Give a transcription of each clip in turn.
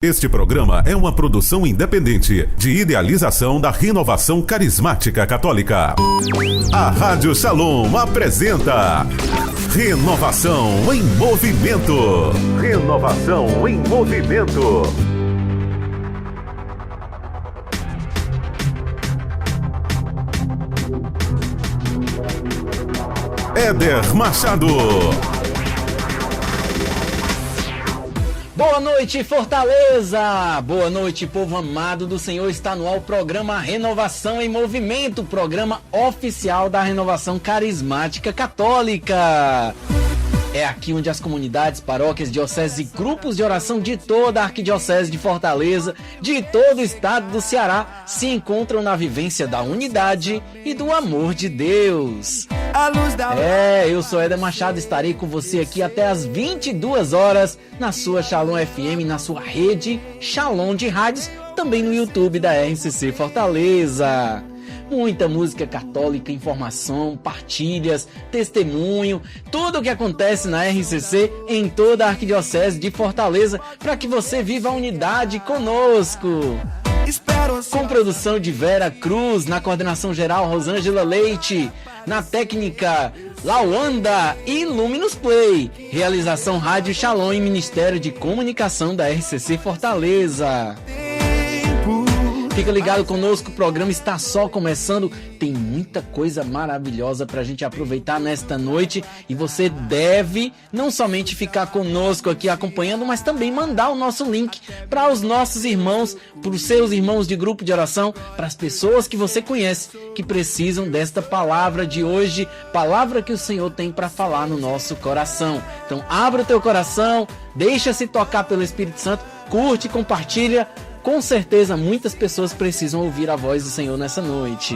Este programa é uma produção independente de idealização da Renovação Carismática Católica. A Rádio Shalom apresenta Renovação em Movimento. Renovação em Movimento. Éder Machado. Boa noite, Fortaleza! Boa noite, povo amado do Senhor. Está no ar o programa Renovação em Movimento, programa oficial da Renovação Carismática Católica. É aqui onde as comunidades, paróquias, dioceses e grupos de oração de toda a Arquidiocese de Fortaleza, de todo o estado do Ceará, se encontram na vivência da unidade e do amor de Deus. Eu sou Éder Machado, estarei com você aqui até às 22 horas na sua Shalom FM, na sua rede Shalom de rádios, também no YouTube da RCC Fortaleza. Muita música católica, informação, partilhas, testemunho, tudo o que acontece na RCC em toda a Arquidiocese de Fortaleza, para que você viva a unidade conosco. Com produção de Vera Cruz, na coordenação geral Rosângela Leite, na técnica Lawanda e Luminous Play, realização Rádio Shalom e Ministério de Comunicação da RCC Fortaleza. Fica ligado conosco, o programa está só começando, tem muita coisa maravilhosa para a gente aproveitar nesta noite e você deve não somente ficar conosco aqui acompanhando, mas também mandar o nosso link para os nossos irmãos, para os seus irmãos de grupo de oração, para as pessoas que você conhece que precisam desta palavra de hoje, palavra que o Senhor tem para falar no nosso coração. Então abra o teu coração, deixa-se tocar pelo Espírito Santo, curte, compartilha. Com certeza muitas pessoas precisam ouvir a voz do Senhor nessa noite.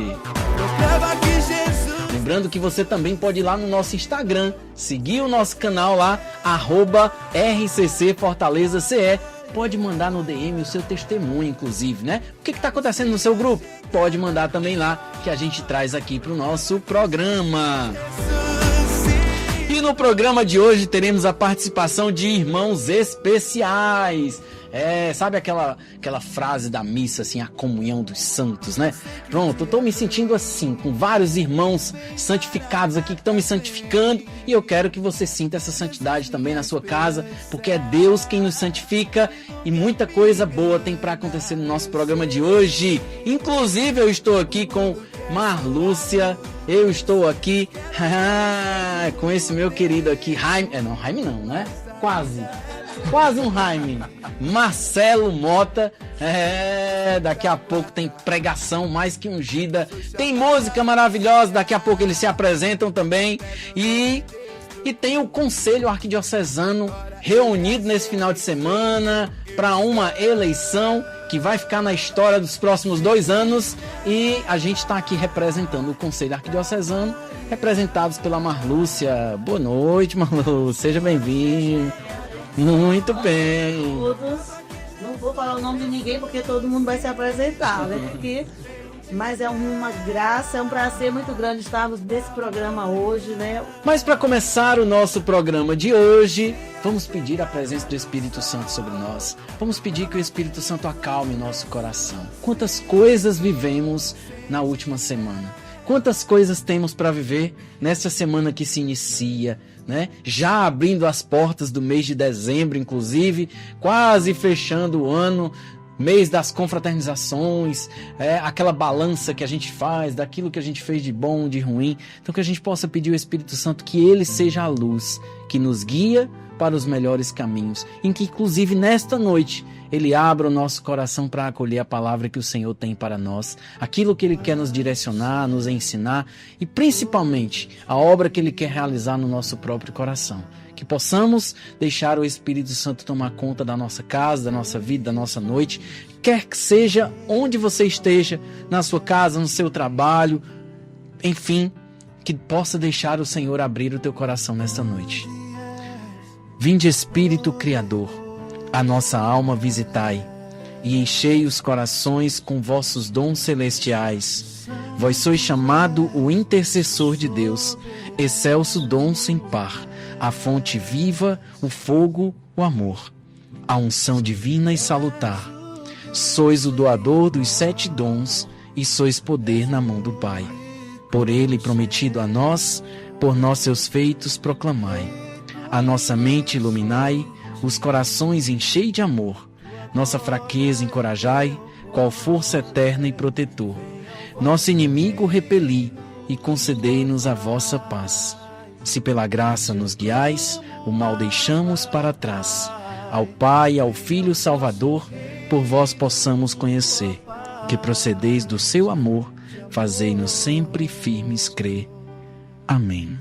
Lembrando que você também pode ir lá no nosso Instagram, seguir o nosso canal lá, @RCC Fortaleza CE. Pode mandar no DM o seu testemunho, inclusive, né? O que está acontecendo no seu grupo? Pode mandar também lá, que a gente traz aqui para o nosso programa. E no programa de hoje teremos a participação de irmãos especiais. Sabe aquela frase da missa, assim, a comunhão dos santos, né? Pronto, eu tô me sentindo assim, com vários irmãos santificados aqui que estão me santificando, e eu quero que você sinta essa santidade também na sua casa, porque é Deus quem nos santifica e muita coisa boa tem para acontecer no nosso programa de hoje. Inclusive, eu estou aqui com Marlúcia, eu estou aqui com esse meu querido aqui, Jaime, Jaime não, né? Quase um Jaime. Marcelo Mota. Daqui a pouco tem pregação mais que ungida. Tem música maravilhosa. Daqui a pouco eles se apresentam também. E tem o Conselho Arquidiocesano reunido nesse final de semana para uma eleição que vai ficar na história dos próximos 2 anos. E a gente está aqui representando o Conselho Arquidiocesano, representados pela Marlúcia. Boa noite, Marlúcia. Seja bem-vindo. Muito bem. Não vou falar o nome de ninguém porque todo mundo vai se apresentar, né? Mas é uma graça, é um prazer muito grande estarmos nesse programa hoje, né? Mas para começar o nosso programa de hoje, vamos pedir a presença do Espírito Santo sobre nós. Vamos pedir que o Espírito Santo acalme nosso coração. Quantas coisas vivemos na última semana? Quantas coisas temos para viver nessa semana que se inicia, né? Já abrindo as portas do mês de dezembro, inclusive, quase fechando o ano, mês das confraternizações, aquela balança que a gente faz daquilo que a gente fez de bom, de ruim. Então que a gente possa pedir ao Espírito Santo que ele seja a luz que nos guia para os melhores caminhos, em que inclusive nesta noite ele abra o nosso coração para acolher a palavra que o Senhor tem para nós, aquilo que ele quer nos direcionar, nos ensinar e principalmente a obra que ele quer realizar no nosso próprio coração. Que possamos deixar o Espírito Santo tomar conta da nossa casa, da nossa vida, da nossa noite, quer que seja onde você esteja, na sua casa, no seu trabalho, enfim, que possa deixar o Senhor abrir o teu coração nesta noite. Vinde, Espírito Criador, a nossa alma visitai, e enchei os corações com vossos dons celestiais. Vós sois chamado o intercessor de Deus, excelso dom sem par, a fonte viva, o fogo, o amor. a unção divina e salutar. Sois o doador dos 7 dons e sois poder na mão do Pai. Por ele prometido a nós, por nós seus feitos proclamai. A nossa mente iluminai, os corações enchei de amor. Nossa fraqueza encorajai, qual força eterna e protetor. Nosso inimigo repeli e concedei-nos a vossa paz. Se pela graça nos guiais, o mal deixamos para trás. Ao Pai, ao Filho Salvador, por vós possamos conhecer. Que procedeis do seu amor, fazei-nos sempre firmes crer. Amém.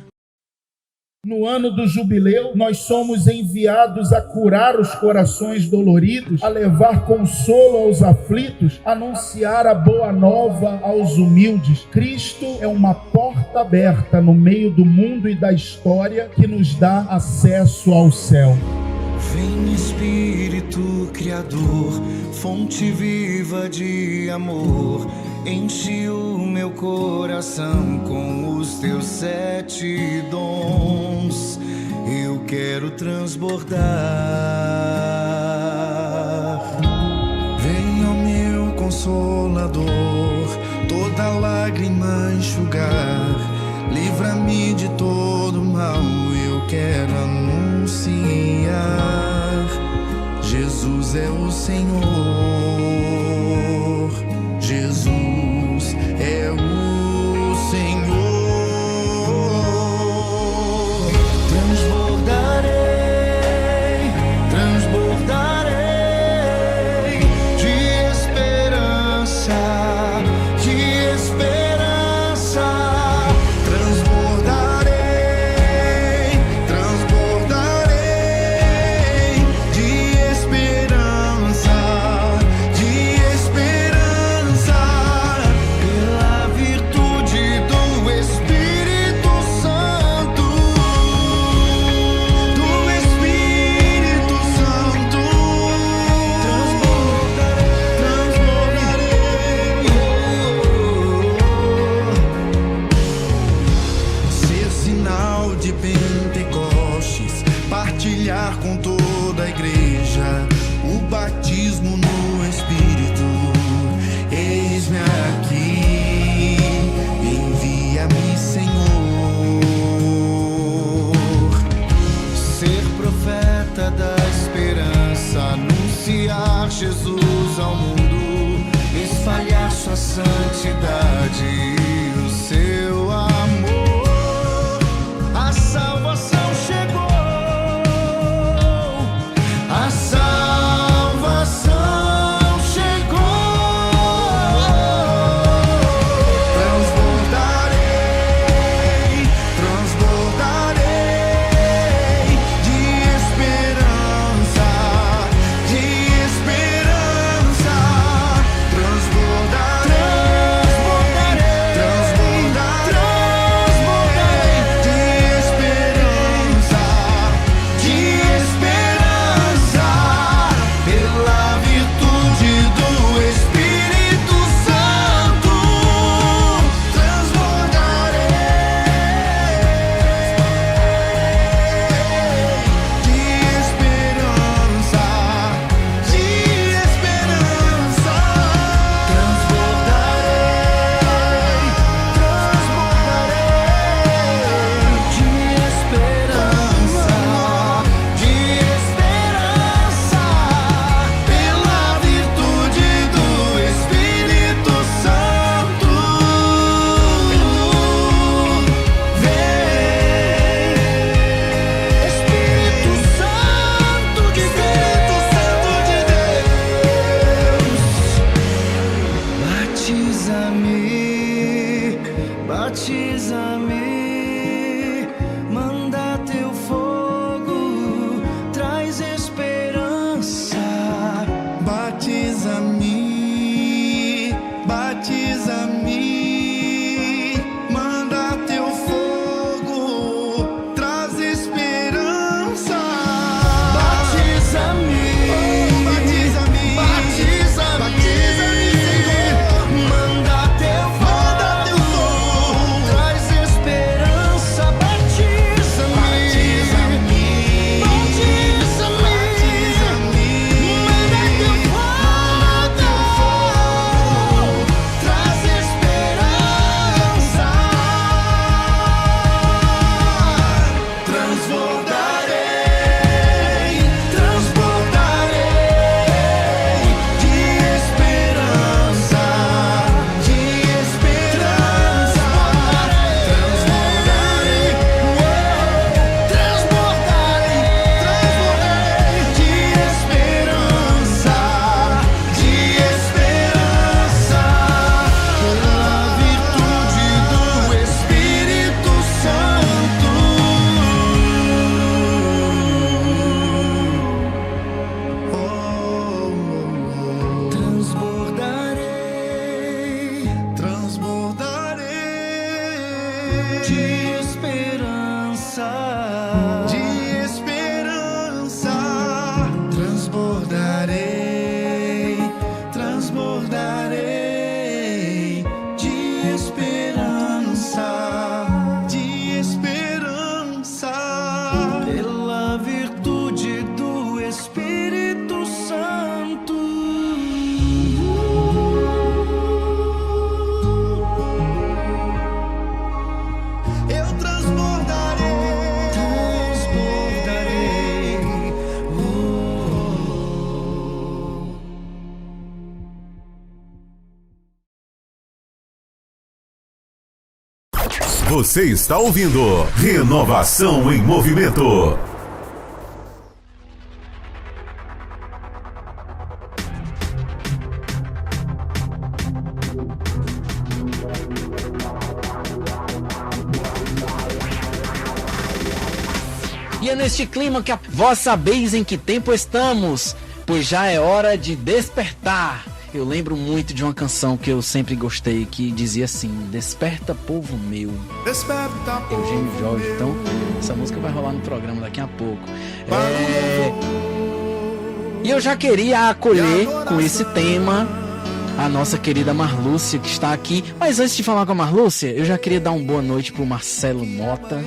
No ano do jubileu, nós somos enviados a curar os corações doloridos, a levar consolo aos aflitos, a anunciar a boa nova aos humildes. Cristo é uma porta aberta no meio do mundo e da história que nos dá acesso ao céu. Vem Espírito Criador, fonte viva de amor, enche o meu coração com os teus 7 dons. Eu quero transbordar. Vem, ó meu Consolador, toda lágrima enxugar. Livra-me de todo mal, eu quero anunciar. Jesus é o Senhor, Jesus é o Senhor. Transbordarei, transbordarei de esperança, de esperança. Transbordarei, transbordarei de esperança, de esperança, pela virtude do Espírito Santo, do Espírito Santo. Transbordarei, ser sinal de Pentecostes, partilhar com toda a igreja o batismo no Espírito. Eis-me aqui, envia-me, Senhor. Ser profeta da esperança, anunciar Jesus ao mundo, espalhar sua santidade e o seu amor. A salvação chegou, a salvação chegou. Transbordarei, transbordarei de esperança, de esperança. Transbordarei, transbordarei, Você está ouvindo Renovação em Movimento. E é neste clima que vós sabeis em que tempo estamos, pois já é hora de despertar. Eu lembro muito de uma canção que eu sempre gostei, que dizia assim: desperta, povo meu. Desperta, Eugênio Jorge. Então, essa música vai rolar no programa daqui a pouco. E eu já queria acolher com esse tema a nossa querida Marlúcia, que está aqui. Mas antes de falar com a Marlúcia, eu já queria dar uma boa noite pro Marcelo Mota,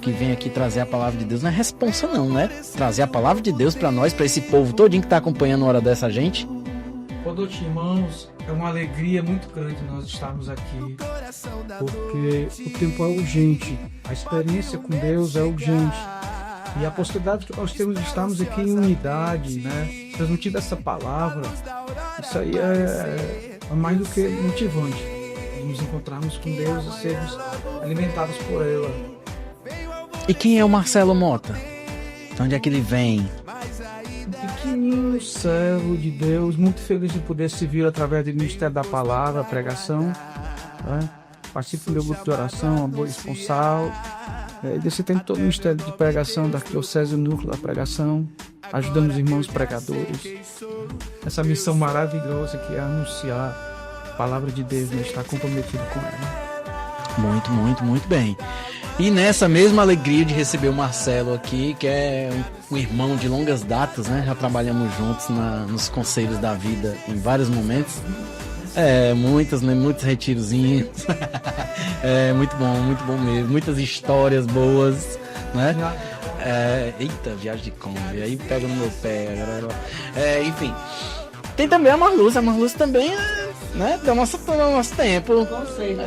que vem aqui trazer a palavra de Deus. Não é responsa não, né? Trazer a palavra de Deus para nós, para esse povo todinho que tá acompanhando a hora dessa gente. Boa noite, irmãos. É uma alegria muito grande nós estarmos aqui, porque o tempo é urgente, a experiência com Deus é urgente. E a possibilidade que nós temos de estarmos aqui em unidade, né? Transmitindo essa palavra, isso aí é mais do que motivante. De nos encontrarmos com Deus e sermos alimentados por ela. E quem é o Marcelo Mota? De onde é que ele vem? Um pequenininho servo de Deus, muito feliz de poder servir através do Ministério da Palavra, a pregação, né? Participo do meu grupo de oração, a Boa Esponsal, desse tempo todo o Ministério de Pregação da Arquidiocese, o núcleo da pregação, ajudando os irmãos pregadores. Essa missão maravilhosa que é anunciar a palavra de Deus, né? Estar comprometido com ela. Muito, muito, muito bem. E nessa mesma alegria de receber o Marcelo aqui, que é um irmão de longas datas, né? Já trabalhamos juntos nos conselhos da vida em vários momentos. Muitos retirozinhos. Muito bom mesmo. Muitas histórias boas, né? Eita, viagem de Kombi, aí pega no meu pé. Enfim. Tem também a Marlúcia também é, né, do nosso tempo. Conselho.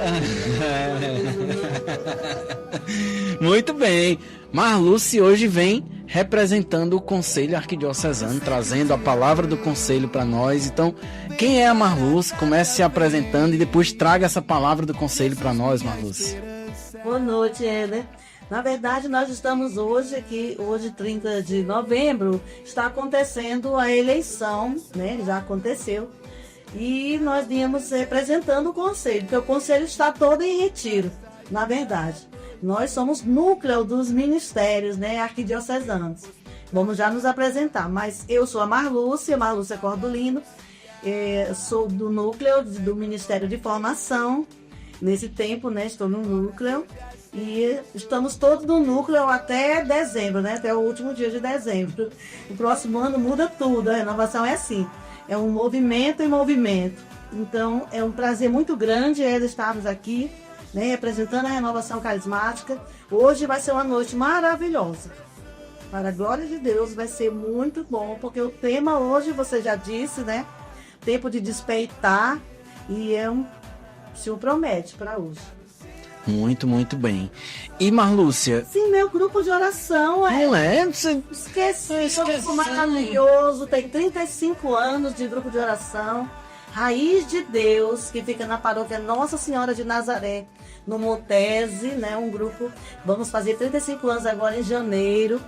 Muito bem. Marlúcia hoje vem representando o Conselho Arquidiocesano, trazendo a palavra do Conselho para nós. Então, quem é a Marlúcia? Comece se apresentando e depois traga essa palavra do Conselho para nós, Marlúcia. Boa noite, Éder. Na verdade, nós estamos hoje aqui, hoje 30 de novembro, está acontecendo a eleição, né? Já aconteceu. E nós viemos representando o Conselho, porque o Conselho está todo em retiro, na verdade. Nós somos núcleo dos ministérios, né, arquidiocesanos. Vamos já nos apresentar, mas eu sou a Marlúcia Cordulino, sou do núcleo do Ministério de Formação. Nesse tempo, né, estou no núcleo e estamos todos no núcleo até dezembro, né, até o último dia de dezembro. O próximo ano muda tudo, a renovação é assim, é um movimento em movimento. Então, é um prazer muito grande estarmos aqui, né, representando a renovação carismática. Hoje vai ser uma noite maravilhosa. Para a glória de Deus, vai ser muito bom, porque o tema hoje, você já disse, né? Tempo de despertar, e o Senhor promete para hoje. Muito, muito bem. E Marlúcia? Sim, meu grupo de oração Não é? Esqueci, um grupo maravilhoso, tem 35 anos de grupo de oração. Raiz de Deus, que fica na paróquia Nossa Senhora de Nazaré, no Montese, né? Um grupo, vamos fazer 35 anos agora em janeiro.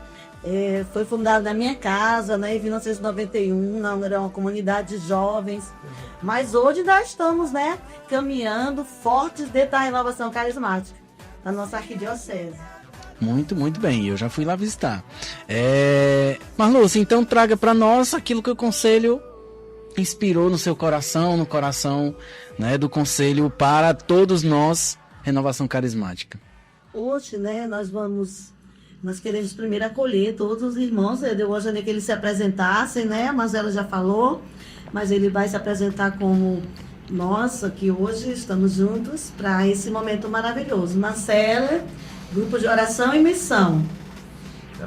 Foi fundado na minha casa, né, em 1991, era uma comunidade de jovens. Mas hoje nós estamos, né, caminhando fortes dentro da renovação carismática da nossa arquidiocese. Muito, muito bem. Eu já fui lá visitar. Marlúcia, então traga para nós aquilo que o Conselho inspirou no seu coração, no coração, né, do Conselho para todos nós, Renovação Carismática. Hoje, né, nós queremos primeiro acolher todos os irmãos. Eu gostaria que eles se apresentassem, né? Mas ela já falou, mas ele vai se apresentar como nós aqui hoje estamos juntos para esse momento maravilhoso. Marcela, grupo de oração e missão.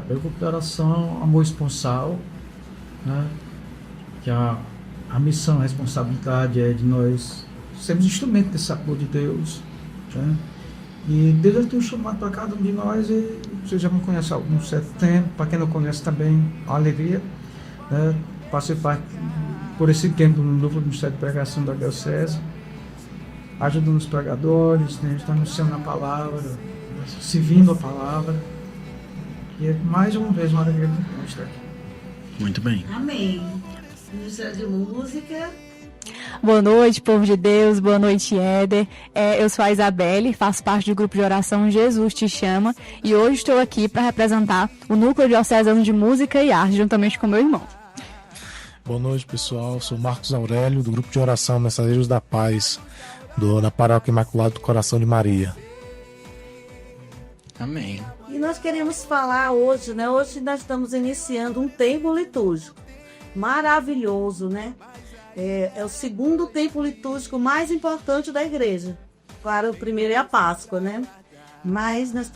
Meu grupo de oração, Amor Esponsal, né? Que a missão, a responsabilidade é de nós sermos instrumento desse amor de Deus, né? E Deus tem um chamado para cada um de nós, e você já me conhece há algum certo tempo. Para quem não conhece também, uma alegria, né? Passei por esse tempo no núcleo do Ministério de Pregação da Diocese. ajudando os pregadores, né? Está anunciando a palavra, servindo a palavra. E é mais uma vez uma alegria estar aqui. Muito bem. Amém. Ministério de Música. Boa noite, povo de Deus. Boa noite, Éder. Eu sou a Isabelle, faço parte do grupo de oração Jesus Te Chama e hoje estou aqui para representar o Núcleo Diocesano de Música e Arte, juntamente com meu irmão. Boa noite, pessoal. Sou Marcos Aurélio, do grupo de oração Mensageiros da Paz, da Paróquia Imaculado do Coração de Maria. Amém. E nós queremos falar hoje, né? Hoje nós estamos iniciando um tempo litúrgico maravilhoso, né? É o segundo tempo litúrgico mais importante da igreja. Claro, o primeiro é a Páscoa, né? Mas nós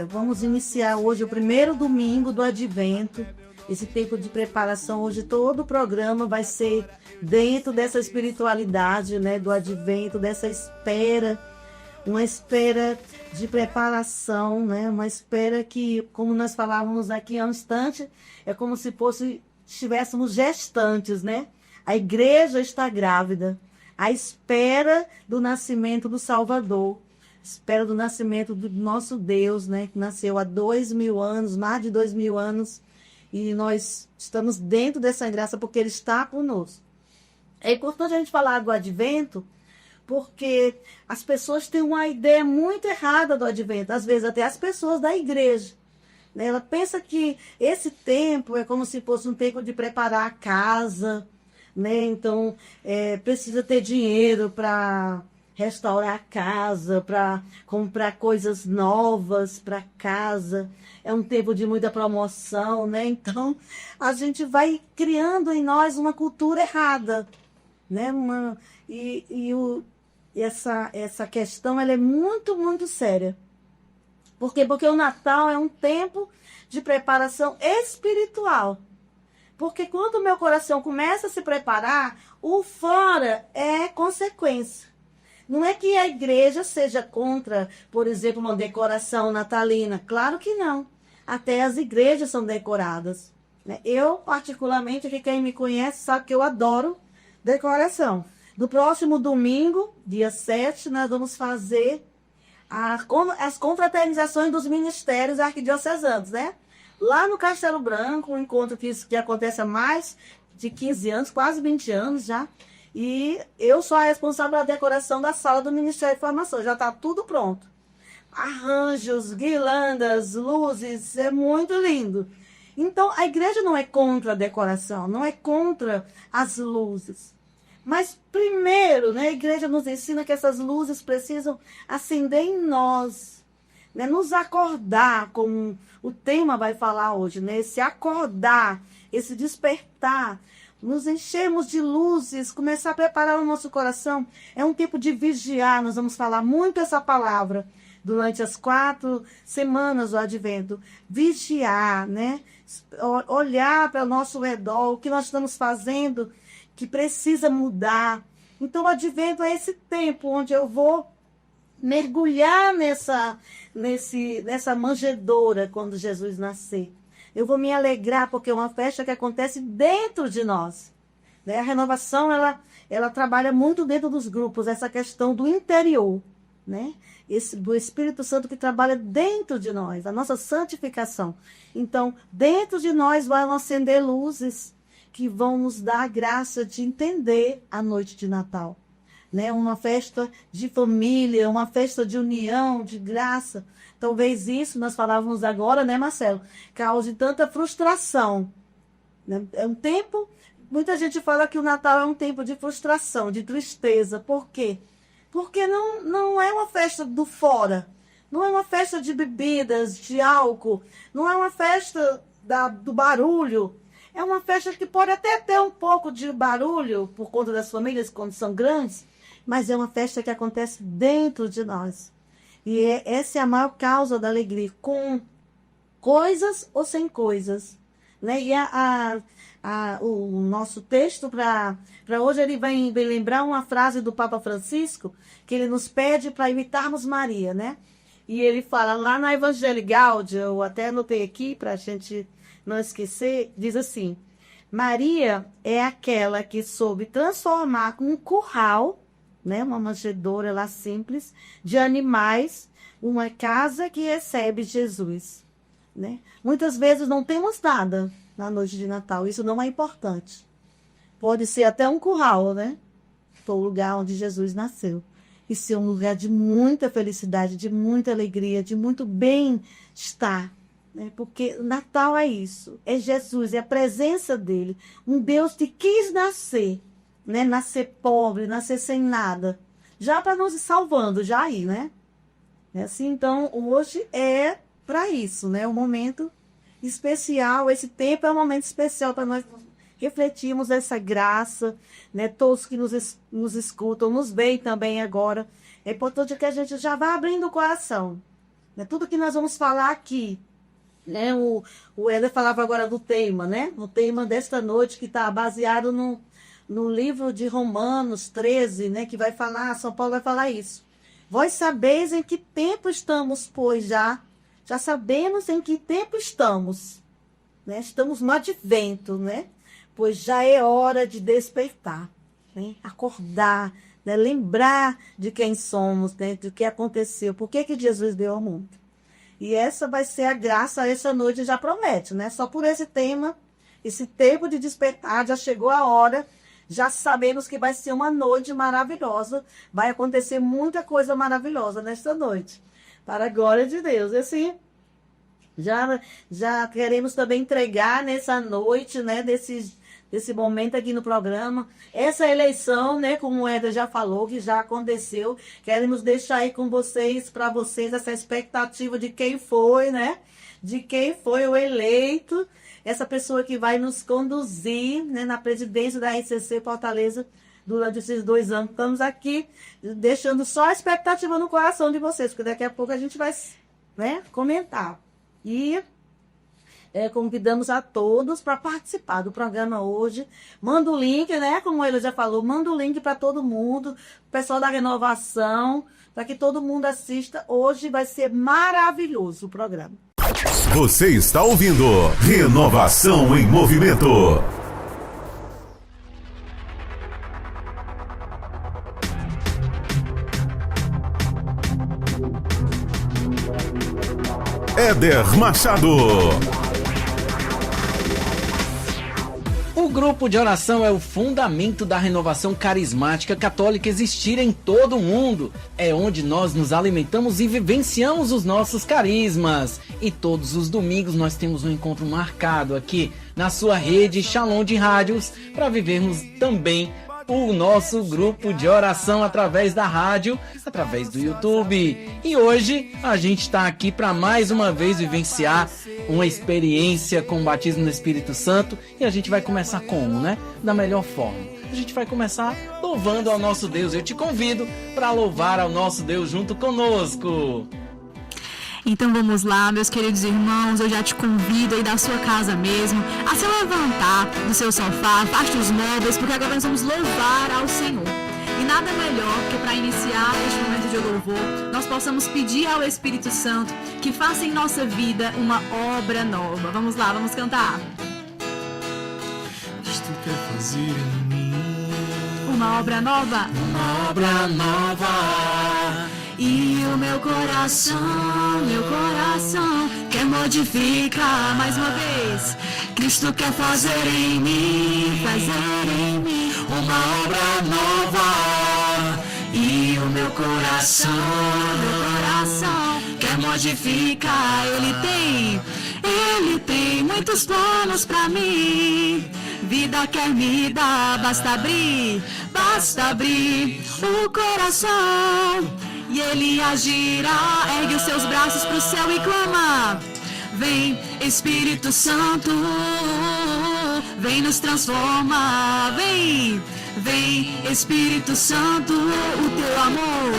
vamos iniciar hoje o primeiro domingo do Advento. Esse tempo de preparação, hoje todo o programa vai ser dentro dessa espiritualidade, né? Do Advento, dessa espera. Uma espera de preparação, né? Uma espera que, como nós falávamos aqui há um instante, é como se estivéssemos gestantes, né? A igreja está grávida, à espera do nascimento do Salvador, espera do nascimento do nosso Deus, né? Que nasceu há 2000 anos, mais de 2000 anos, e nós estamos dentro dessa graça porque Ele está conosco. É importante a gente falar do Advento, porque as pessoas têm uma ideia muito errada do Advento, às vezes até as pessoas da igreja. Né? Ela pensa que esse tempo é como se fosse um tempo de preparar a casa, né? Então precisa ter dinheiro para restaurar a casa, para comprar coisas novas para casa. É um tempo de muita promoção, né? Então a gente vai criando em nós uma cultura errada, né? Essa questão ela é muito, muito séria. Por quê? Porque o Natal é um tempo de preparação espiritual. Porque quando o meu coração começa a se preparar, o fora é consequência. Não é que a igreja seja contra, por exemplo, uma decoração natalina. Claro que não. Até as igrejas são decoradas. Né? Eu, particularmente, que quem me conhece sabe que eu adoro decoração. No próximo domingo, dia 7, nós vamos fazer as confraternizações dos ministérios arquidiocesanos, né? Lá no Castelo Branco, um encontro que acontece há mais de 15 anos, quase 20 anos já. E eu sou a responsável pela decoração da sala do Ministério de Formação. Já está tudo pronto. Arranjos, guirlandas, luzes, é muito lindo. Então, a igreja não é contra a decoração, não é contra as luzes. Mas primeiro, né, a igreja nos ensina que essas luzes precisam acender em nós, né, nos acordar, como o tema vai falar hoje, né, esse acordar, esse despertar, nos enchermos de luzes, começar a preparar o nosso coração. É um tempo de vigiar, nós vamos falar muito essa palavra durante as 4 semanas do Advento. Vigiar, né, olhar para o nosso redor, o que nós estamos fazendo, que precisa mudar. Então, o Advento é esse tempo onde eu vou mergulhar nessa manjedoura quando Jesus nascer. Eu vou me alegrar porque é uma festa que acontece dentro de nós. Né? A renovação, ela trabalha muito dentro dos grupos, essa questão do interior. Né? Do Espírito Santo que trabalha dentro de nós, a nossa santificação. Então, dentro de nós vão acender luzes que vão nos dar a graça de entender a noite de Natal. Né? Uma festa de família, uma festa de união, de graça. Talvez isso, nós falávamos agora, né, Marcelo, cause tanta frustração. Né? É um tempo, muita gente fala que o Natal é um tempo de frustração, de tristeza. Por quê? Porque não é uma festa do fora, não é uma festa de bebidas, de álcool, não é uma festa do barulho. É uma festa que pode até ter um pouco de barulho por conta das famílias quando são grandes, mas é uma festa que acontece dentro de nós. E essa é a maior causa da alegria, com coisas ou sem coisas. Né? E o nosso texto para hoje, ele vai lembrar uma frase do Papa Francisco, que ele nos pede para imitarmos Maria, né? E ele fala lá na Evangelii Gaudium, eu até anotei aqui para a gente não esquecer, diz assim: Maria é aquela que soube transformar um curral, né? Uma manjedoura lá simples, de animais, uma casa que recebe Jesus, né? Muitas vezes não temos nada na noite de Natal, isso não é importante. Pode ser até um curral, né? O lugar onde Jesus nasceu. E ser um lugar de muita felicidade, de muita alegria, de muito bem-estar. Né? Porque Natal é isso, é Jesus, é a presença dele. Um Deus que quis nascer, né? Nascer pobre, nascer sem nada. Já para nos salvando, já aí, né? É assim, então, hoje é para isso, né? Um momento especial, esse tempo é um momento especial para nós refletirmos essa graça, né? Todos que nos escutam, nos veem também agora. É importante que a gente já vá abrindo o coração. Né? Tudo que nós vamos falar aqui, né? O Éder falava agora do tema, né? O tema desta noite que está baseado no livro de Romanos 13, né? Que vai falar, São Paulo vai falar isso. Vós sabeis em que tempo estamos, pois já sabemos em que tempo estamos. Né? Estamos no advento, né? Pois já é hora de despertar, né? Acordar, né? Lembrar de quem somos, né? Do que aconteceu, por que Jesus veio ao mundo. E essa vai ser a graça, essa noite já promete, né? Só por esse tema, esse tempo de despertar, já chegou a hora, já sabemos que vai ser uma noite maravilhosa, vai acontecer muita coisa maravilhosa nesta noite, para a glória de Deus. E assim, já queremos também entregar nessa noite, né? Desse momento aqui no programa, essa eleição, né, como o Éder já falou, que já aconteceu, queremos deixar aí com vocês, para vocês, essa expectativa de quem foi, né, de quem foi o eleito, essa pessoa que vai nos conduzir, né, na presidência da RCC Fortaleza durante esses 2 anos. Estamos aqui deixando só a expectativa no coração de vocês, porque daqui a pouco a gente vai, né, comentar. E convidamos a todos para participar do programa hoje. Manda o link, né? Como ele já falou, manda o link para todo mundo, o pessoal da renovação, para que todo mundo assista. Hoje vai ser maravilhoso o programa. Você está ouvindo Renovação em Movimento. Éder Machado. O grupo de oração é o fundamento da renovação carismática católica existir em todo o mundo. É onde nós nos alimentamos e vivenciamos os nossos carismas. E todos os domingos nós temos um encontro marcado aqui na sua rede Shalom de rádios para vivermos também o nosso grupo de oração através da rádio, através do YouTube. E hoje a gente está aqui para mais uma vez vivenciar uma experiência com o batismo no Espírito Santo. E a gente vai começar como, né? Da melhor forma. A gente vai começar louvando ao nosso Deus. Eu te convido para louvar ao nosso Deus junto conosco. Então vamos lá, meus queridos irmãos, eu já te convido aí da sua casa mesmo a se levantar do seu sofá, afaste os móveis, porque agora nós vamos louvar ao Senhor. E nada melhor que para iniciar este momento de louvor, nós possamos pedir ao Espírito Santo que faça em nossa vida uma obra nova. Vamos lá, vamos cantar. Cristo quer fazer em mim Uma obra nova. uma obra nova. E o meu coração quer modificar mais uma vez. Cristo quer fazer em mim Uma obra nova. E o meu coração quer modificar. Ele tem muitos planos pra mim. Vida quer me dar, basta abrir o coração. E ele agirá, ergue os seus braços pro céu e clama. Vem Espírito Santo, vem nos transformar. Vem Espírito Santo, o teu amor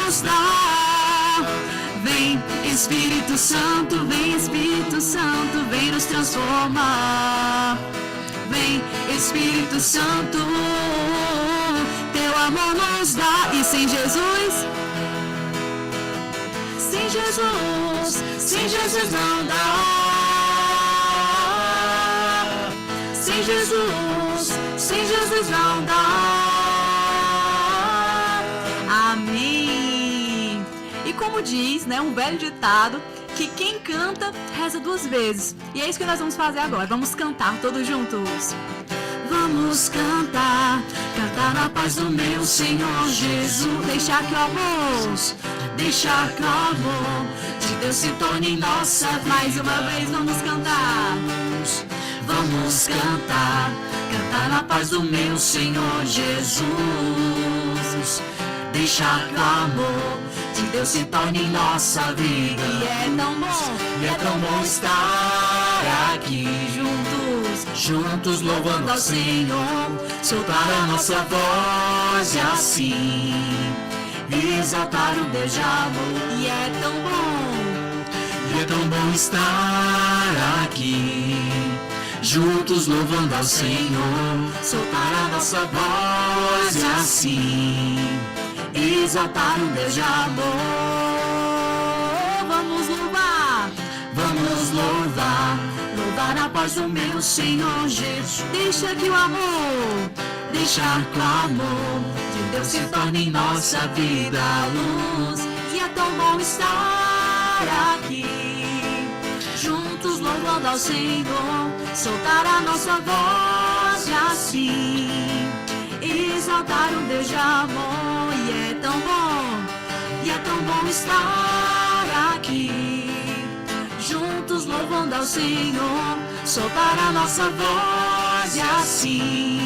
nos dá. Vem Espírito Santo, vem nos transformar. Vem Espírito Santo, teu amor nos dá. E sem Jesus não dá. Sem Jesus não dá. diz, né, um velho ditado, que quem canta reza 2 vezes. E é isso que nós vamos fazer agora. Vamos cantar todos juntos. Vamos cantar, cantar na paz do meu Senhor Jesus. Deixar que o amor, Deixar que o amor de Deus se torne em nossa vida. mais uma vez vamos cantar. Vamos cantar, cantar na paz do meu Senhor Jesus. Deixar que o amor de Deus se torne em nossa vida. E é tão bom estar aqui juntos louvando ao Senhor, soltar a nossa voz e assim exaltar o Deus de amor. E é tão bom estar aqui juntos louvando ao Senhor, soltar a nossa voz e assim exaltar o Deus de amor. Vamos louvar a paz do meu Senhor Jesus. Deixar que o amor de Deus se torne em nossa vida a luz. E é tão bom estar aqui juntos louvando ao Senhor, soltar a nossa voz e assim exaltar o Deus de amor. E é tão bom estar aqui juntos louvando ao Senhor, soltar a nossa voz e assim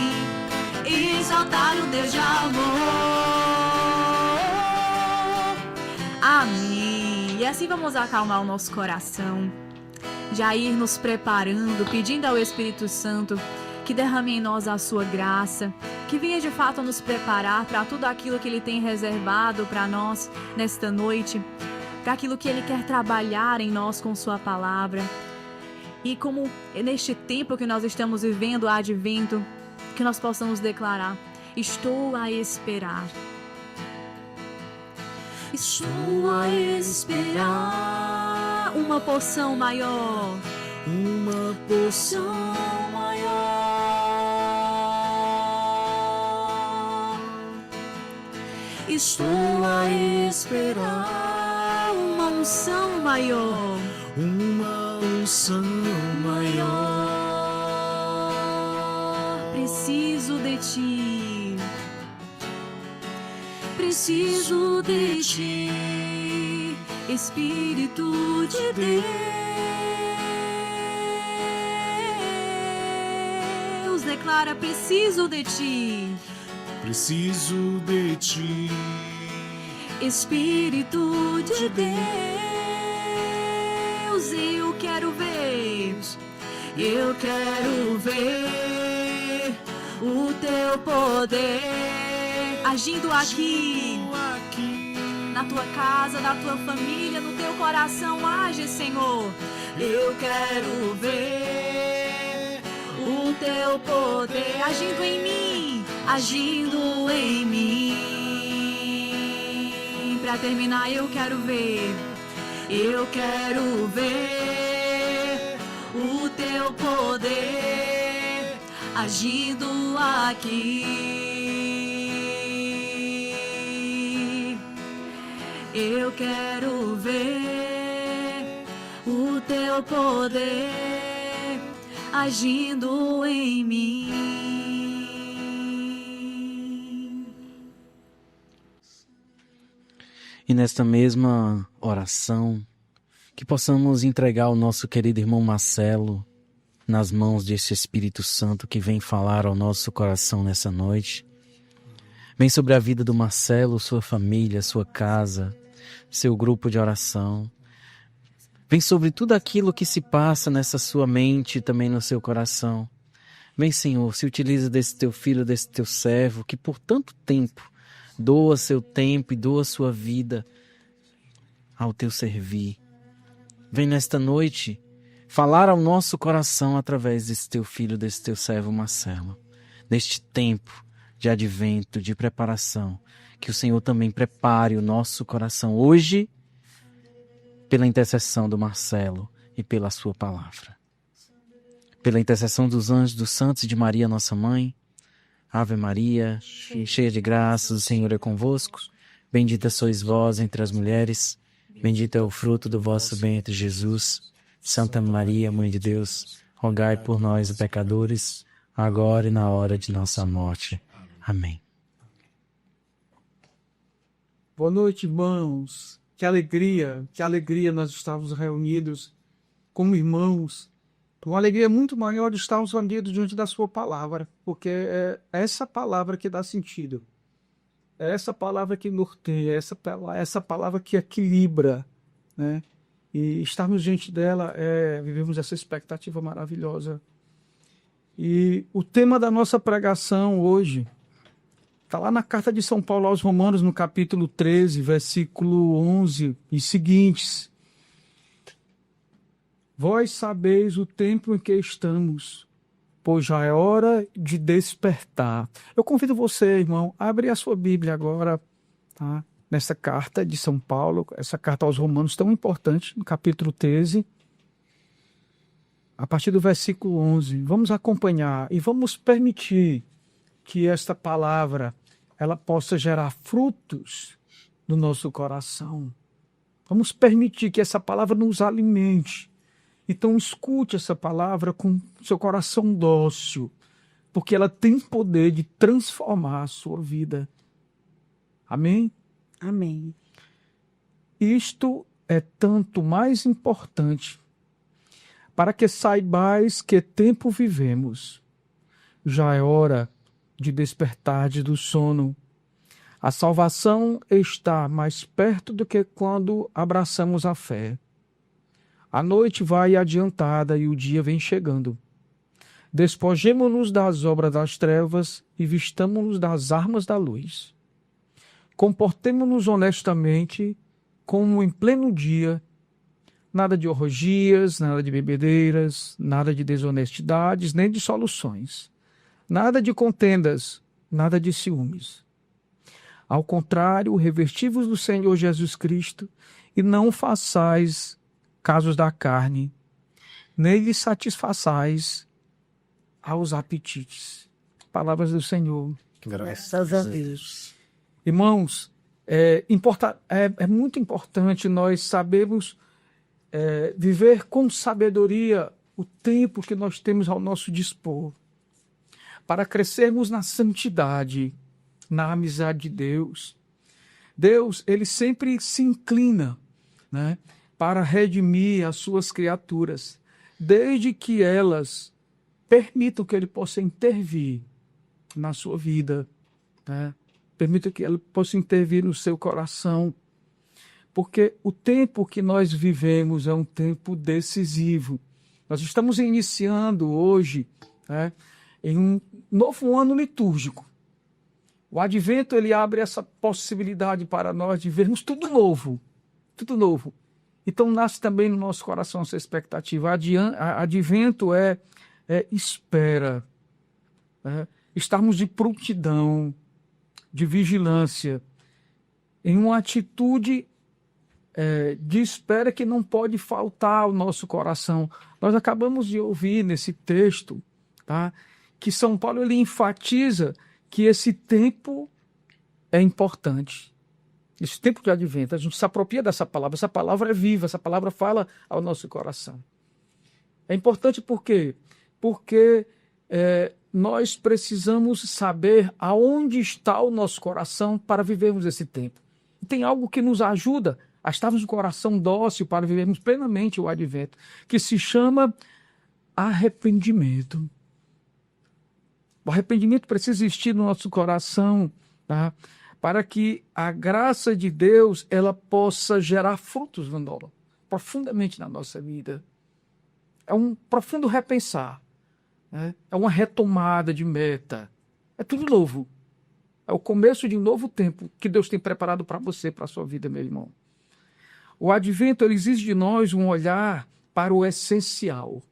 exaltar o Deus de amor. Amém. E assim vamos acalmar o nosso coração, já ir nos preparando, pedindo ao Espírito Santo que derrame em nós a sua graça, que venha de fato nos preparar para tudo aquilo que Ele tem reservado para nós nesta noite, para aquilo que Ele quer trabalhar em nós com sua palavra. E como neste tempo que nós estamos vivendo, o advento, que nós possamos declarar: estou a esperar. Estou a esperar uma porção maior. Uma porção maior. Estou a esperar uma unção maior. Uma unção maior. Preciso de ti. Preciso de ti, Espírito de Deus. Declara: preciso de ti. Preciso de ti, Espírito de Deus. Eu quero ver o teu poder agindo aqui, na tua casa, na tua família, no teu coração. Age, Senhor. Eu quero ver o teu poder agindo em mim, agindo em mim. Pra terminar, eu quero ver o teu poder agindo aqui. Eu quero ver o teu poder agindo em mim. E nesta mesma oração, que possamos entregar o nosso querido irmão Marcelo nas mãos desse Espírito Santo que vem falar ao nosso coração nessa noite. Vem sobre a vida do Marcelo, sua família, sua casa, seu grupo de oração. Vem sobre tudo aquilo que se passa nessa sua mente e também no seu coração. Vem, Senhor, se utiliza desse teu filho, desse teu servo, que por tanto tempo doa seu tempo e doa sua vida ao teu servir. Vem nesta noite falar ao nosso coração através desse teu filho, desse teu servo Marcelo. Neste tempo de advento, de preparação, que o Senhor também prepare o nosso coração hoje pela intercessão do Marcelo e pela sua palavra. Pela intercessão dos anjos, dos santos e de Maria, nossa mãe. Ave Maria, cheia de graças, o Senhor é convosco. Bendita sois vós entre as mulheres, Bendito é o fruto do vosso ventre, Jesus. Santa Maria, Mãe de Deus, rogai por nós, pecadores, agora e na hora de nossa morte. Amém. Boa noite, irmãos. Que alegria nós estamos reunidos como irmãos. Uma alegria muito maior de estarmos reunidos diante da sua palavra, porque é essa palavra que dá sentido. É essa palavra que norteia, essa palavra que equilibra, né? E estarmos diante dela, vivemos essa expectativa maravilhosa. E o tema da nossa pregação hoje está lá na carta de São Paulo aos Romanos, no capítulo 13, versículo 11 e seguintes. Vós sabeis o tempo em que estamos, pois já é hora de despertar. Eu convido você, irmão, a abrir a sua Bíblia agora, tá? Nessa carta de São Paulo, essa carta aos Romanos tão importante, no capítulo 13, a partir do versículo 11. Vamos acompanhar e vamos permitir que esta palavra ela possa gerar frutos no nosso coração. Vamos permitir que essa palavra nos alimente. Então escute essa palavra com seu coração dócil, porque ela tem poder de transformar a sua vida. Amém? Amém. Isto é tanto mais importante para que saibais que tempo vivemos. Já é hora de despertar do sono. A salvação está mais perto do que quando abraçamos a fé. A noite vai adiantada e o dia vem chegando. Despojemo-nos das obras das trevas e vistamo-nos das armas da luz. Comportemo-nos honestamente, como em pleno dia, nada de orgias, nada de bebedeiras, nada de desonestidades, nem de soluções, nada de contendas, nada de ciúmes. Ao contrário, revesti-vos do Senhor Jesus Cristo e não façais casos da carne, nem lhe satisfaçais aos apetites. Palavras do Senhor. Graças a Deus. Irmãos, é muito importante nós sabermos viver com sabedoria o tempo que nós temos ao nosso dispor, para crescermos na santidade, na amizade de Deus. Deus, ele sempre se inclina, né, para redimir as suas criaturas, desde que elas permitam que ele possa intervir na sua vida, né? Permita que ele possa intervir no seu coração, porque o tempo que nós vivemos é um tempo decisivo. Nós estamos iniciando hoje, né, em um novo ano litúrgico. O Advento ele abre essa possibilidade para nós de vermos tudo novo, tudo novo. Então nasce também no nosso coração essa expectativa. Advento é espera, né? Estarmos de prontidão, de vigilância, em uma atitude de espera que não pode faltar ao nosso coração. Nós acabamos de ouvir nesse texto, tá, que São Paulo ele enfatiza que esse tempo é importante. Esse tempo de advento, a gente se apropria dessa palavra. Essa palavra é viva, essa palavra fala ao nosso coração. É importante por quê? Porque nós precisamos saber aonde está o nosso coração para vivermos esse tempo. E tem algo que nos ajuda a estarmos com o coração dócil para vivermos plenamente o advento, que se chama arrependimento. O arrependimento precisa existir no nosso coração, tá? Para que a graça de Deus ela possa gerar frutos profundamente na nossa vida. É um profundo repensar, né? É uma retomada de meta. É tudo novo. É o começo de um novo tempo que Deus tem preparado para você, para a sua vida, meu irmão. O advento ele exige de nós um olhar para o essencial.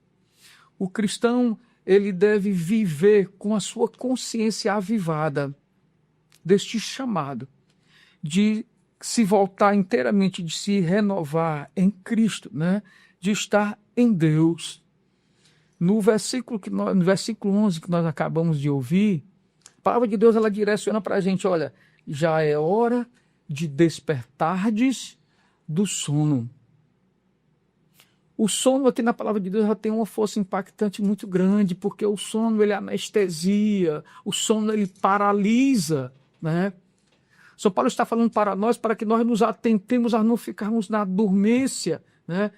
O cristão ele deve viver com a sua consciência avivada deste chamado de se voltar inteiramente, de se renovar em Cristo, né? De estar em Deus. No versículo 11 que nós acabamos de ouvir, a palavra de Deus ela direciona para a gente, olha, já é hora de despertardes do sono. O sono aqui na palavra de Deus já tem uma força impactante muito grande, porque o sono ele anestesia, o sono ele paralisa, né? São Paulo está falando para nós, para que nós nos atentemos a não ficarmos na dormência, né,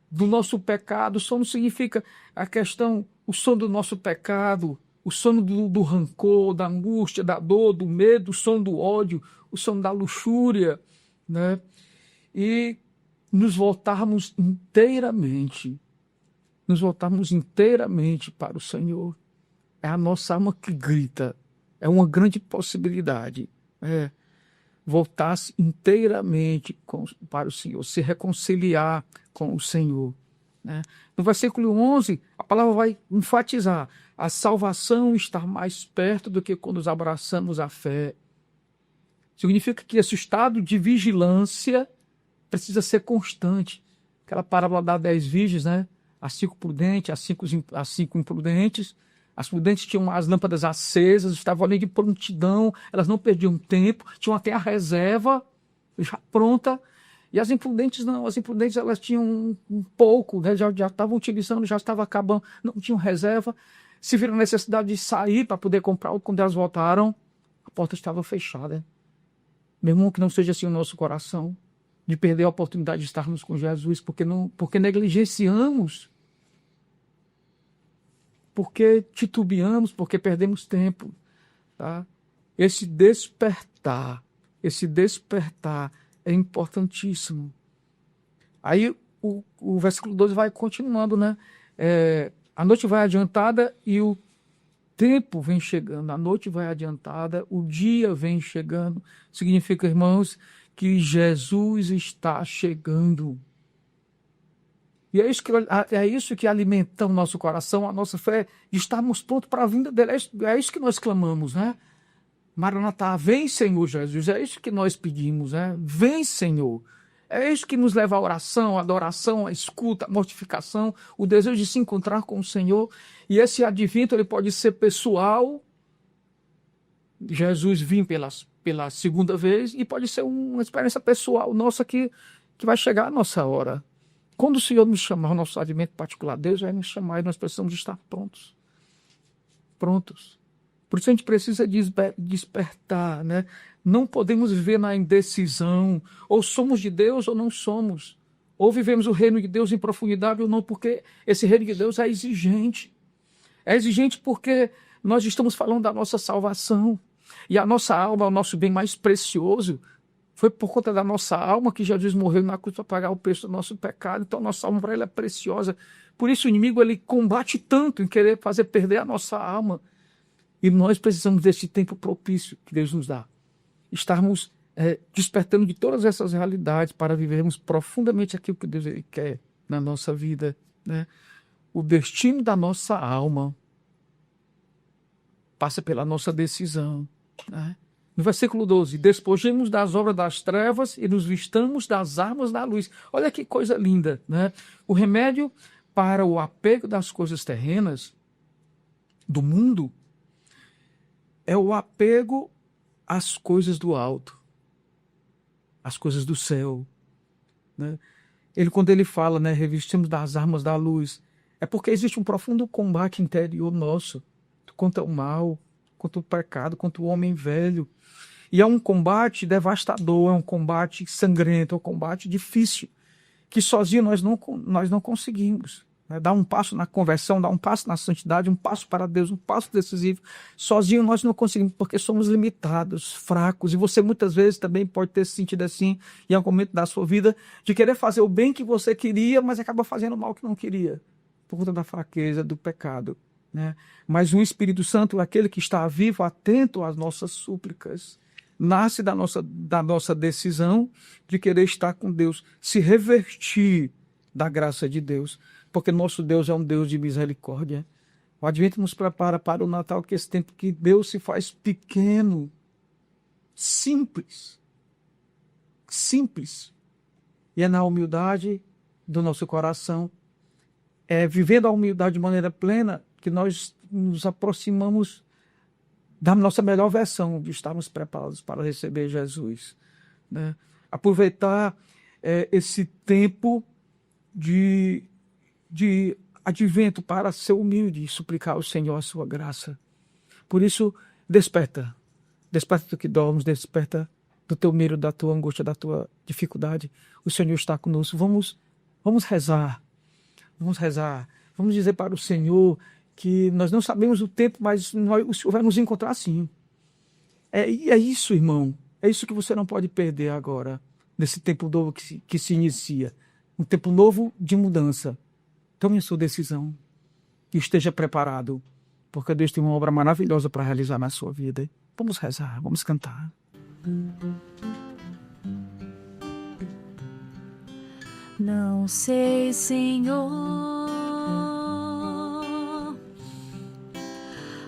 do nosso pecado. O sono significa a questão, o sono do nosso pecado, o sono do rancor, da angústia, da dor, do medo, o sono do ódio, o sono da luxúria, né? E nos voltarmos inteiramente para o Senhor. É a nossa alma que grita. É uma grande possibilidade. Voltar-se inteiramente para o Senhor, se reconciliar com o Senhor, né? No versículo 11, a palavra vai enfatizar: a salvação está mais perto do que quando nos abraçamos à fé. Significa que esse estado de vigilância precisa ser constante. Aquela parábola das 10 virgens, né? As 5 prudentes, as 5 imprudentes. As prudentes tinham as lâmpadas acesas, estavam ali de prontidão, elas não perdiam tempo, tinham até a reserva já pronta. E as imprudentes não, as imprudentes elas tinham um pouco, né? Já estavam utilizando, já estava acabando, não tinham reserva. Se viram a necessidade de sair para poder comprar algo, quando elas voltaram, a porta estava fechada. Mesmo que não seja assim o nosso coração, de perder a oportunidade de estarmos com Jesus, porque negligenciamos, porque titubeamos, porque perdemos tempo, tá? Esse despertar é importantíssimo. Aí o versículo 12 vai continuando, né? A noite vai adiantada e o tempo vem chegando. A noite vai adiantada, o dia vem chegando. Significa, irmãos, que Jesus está chegando. E é isso que alimenta o nosso coração, a nossa fé, de estarmos prontos para a vinda dele. É isso que nós clamamos, né? Maranatá, vem, Senhor Jesus. É isso que nós pedimos, né? Vem, Senhor. É isso que nos leva à oração, à adoração, à escuta, à mortificação, o desejo de se encontrar com o Senhor. E esse advento ele pode ser pessoal, Jesus vir pela segunda vez, e pode ser uma experiência pessoal nossa que vai chegar a nossa hora. Quando o Senhor nos chamar, o nosso advento particular, Deus vai nos chamar e nós precisamos estar prontos. Prontos. Por isso a gente precisa despertar, né? Não podemos viver na indecisão. Ou somos de Deus ou não somos. Ou vivemos o reino de Deus em profundidade ou não, porque esse reino de Deus é exigente. É exigente porque nós estamos falando da nossa salvação. E a nossa alma é o nosso bem mais precioso. Foi por conta da nossa alma que Jesus morreu na cruz para pagar o preço do nosso pecado. Então, nossa alma para ele é preciosa. Por isso, o inimigo ele combate tanto em querer fazer perder a nossa alma. E nós precisamos desse tempo propício que Deus nos dá. Estarmos despertando de todas essas realidades para vivermos profundamente aquilo que Deus ele quer na nossa vida, né? O destino da nossa alma passa pela nossa decisão, né? No versículo 12, despojemos das obras das trevas e nos vistamos das armas da luz. Olha que coisa linda, né? O remédio para o apego das coisas terrenas, do mundo, é o apego às coisas do alto, às coisas do céu, né? Quando ele fala, né, revestimos das armas da luz, é porque existe um profundo combate interior nosso contra o mal, contra o pecado, contra o homem velho. E é um combate devastador, é um combate sangrento, é um combate difícil, que sozinho nós não conseguimos, né? Dar um passo na conversão, dar um passo na santidade, um passo para Deus, um passo decisivo. Sozinho nós não conseguimos, porque somos limitados, fracos. E você muitas vezes também pode ter se sentido assim em algum momento da sua vida, de querer fazer o bem que você queria, mas acaba fazendo o mal que não queria, por conta da fraqueza, do pecado, né? Mas o Espírito Santo, aquele que está vivo, atento às nossas súplicas, nasce da nossa decisão de querer estar com Deus, se revertir da graça de Deus, porque nosso Deus é um Deus de misericórdia. O Advento nos prepara para o Natal, que é esse tempo que Deus se faz pequeno, simples, e é na humildade do nosso coração, vivendo a humildade de maneira plena, que nós nos aproximamos da nossa melhor versão, de estarmos preparados para receber Jesus, né? Aproveitar esse tempo de advento para ser humilde e suplicar ao Senhor a sua graça. Por isso, desperta do que dormes, desperta do teu medo, da tua angústia, da tua dificuldade. O Senhor está conosco. Vamos rezar. Vamos rezar. Vamos dizer para o Senhor que nós não sabemos o tempo, mas o Senhor vai nos encontrar sim. É isso, irmão. É isso que você não pode perder agora, nesse tempo novo que se inicia. Um tempo novo de mudança. Tome a sua decisão e esteja preparado, porque Deus tem uma obra maravilhosa para realizar na sua vida. Vamos rezar, vamos cantar. Não sei, Senhor,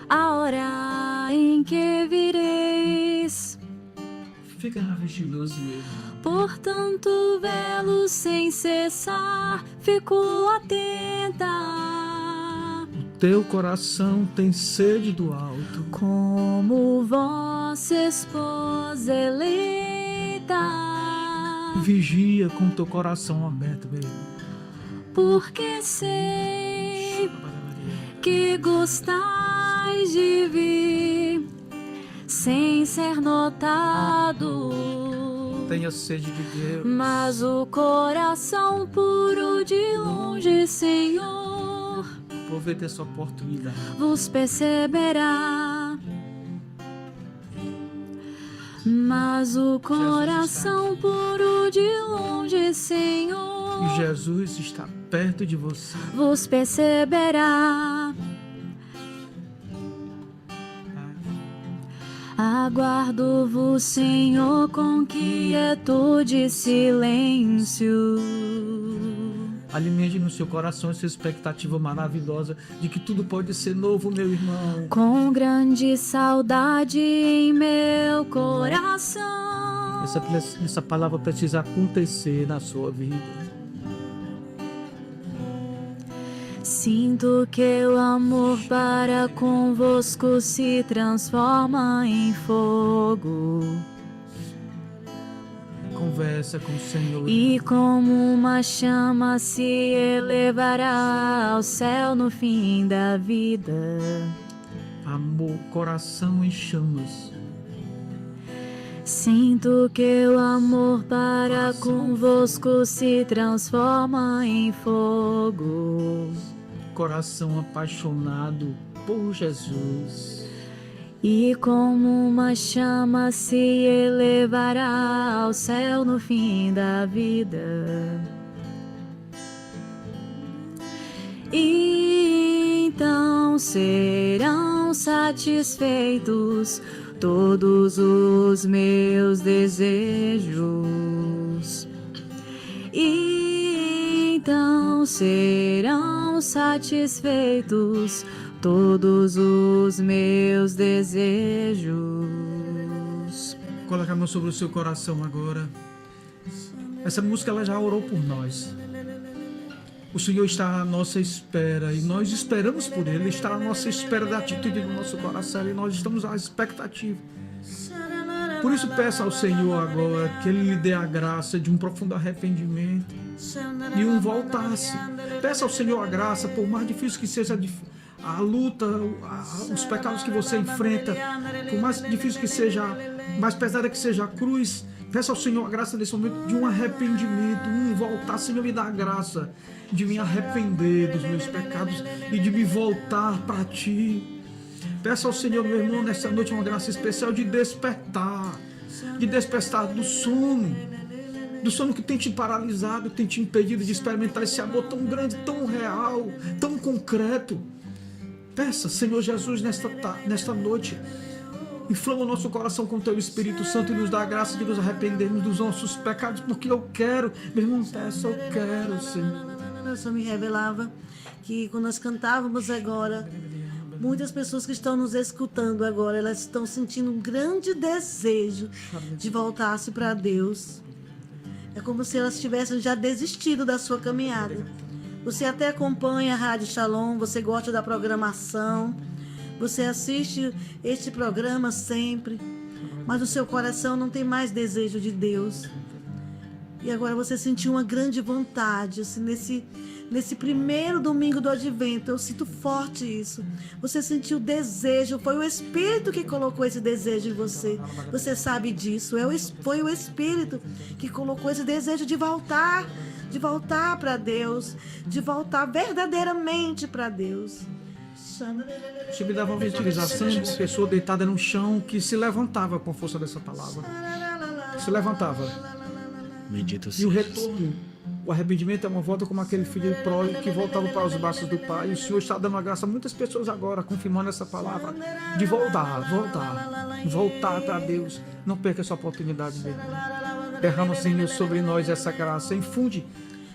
a hora em que vireis. Fica na vigilância mesmo. Portanto, velo sem cessar, fico atenta. O teu coração tem sede do alto, Como vossa esposa eleita. Vigia com teu coração aberto mesmo. Porque sei que gostais de vir sem ser notado. Tenha sede de Deus. Mas o coração puro de longe, Senhor, aproveita essa oportunidade. vos perceberá. Mas o coração puro de longe, Senhor, E Jesus está perto de você. vos perceberá. Aguardo-vos, Senhor, com quietude e silêncio. Alimente no seu coração essa expectativa maravilhosa de que tudo pode ser novo, meu irmão. Com grande saudade em meu coração. Essa palavra precisa acontecer na sua vida. Sinto que o amor para convosco se transforma em fogo. Conversa com o Senhor. E como uma chama se elevará ao céu no fim da vida. Amor, coração em chamas. Sinto que o amor para convosco se transforma em fogo. Coração apaixonado por Jesus. E como uma chama se elevará ao céu no fim da vida. E então serão satisfeitos todos os meus desejos. E então serão satisfeitos todos os meus desejos. Coloque a mão sobre o seu coração agora. Essa música ela já orou por nós. O Senhor está à nossa espera e nós esperamos por Ele. Ele está à nossa espera da atitude do nosso coração e nós estamos à expectativa. Por isso peça ao Senhor agora que Ele lhe dê a graça de um profundo arrependimento e um voltar-se. Peça ao Senhor a graça, por mais difícil que seja a luta, os pecados que você enfrenta, por mais difícil que seja, mais pesada que seja a cruz, peça ao Senhor a graça nesse momento de um arrependimento, um voltar. Senhor, me dá a graça de me arrepender dos meus pecados e de me voltar para Ti. Peça ao Senhor, meu irmão, nessa noite uma graça especial de despertar do sono que tem te paralisado, tem te impedido de experimentar esse amor tão grande, tão real, tão concreto. Peça, Senhor Jesus, nesta noite, inflama o nosso coração com o Teu Espírito Santo e nos dá a graça de nos arrependermos dos nossos pecados, porque eu quero, meu irmão, peça, eu quero, Senhor. Eu só me revelava que quando nós cantávamos agora, muitas pessoas que estão nos escutando agora, elas estão sentindo um grande desejo de voltar-se para Deus. É como se elas tivessem já desistido da sua caminhada. Você até acompanha a Rádio Shalom, você gosta da programação, você assiste este programa sempre, mas o seu coração não tem mais desejo de Deus. E agora você sentiu uma grande vontade, assim, nesse primeiro domingo do Advento. Eu sinto forte isso. Você sentiu desejo, foi o Espírito que colocou esse desejo em você. Você sabe disso. Foi o Espírito que colocou esse desejo de voltar para Deus, de voltar verdadeiramente para Deus. Isso me dava uma visualização de uma pessoa deitada no chão que se levantava com a força dessa palavra. Se levantava. Bendito seja. E o retorno, o arrependimento é uma volta como aquele filho pródigo que voltava para os braços do Pai. E o Senhor está dando a graça a muitas pessoas agora, confirmando essa palavra, de voltar para Deus. Não perca essa oportunidade dele. Derrama, Senhor, sobre nós essa graça. Infunde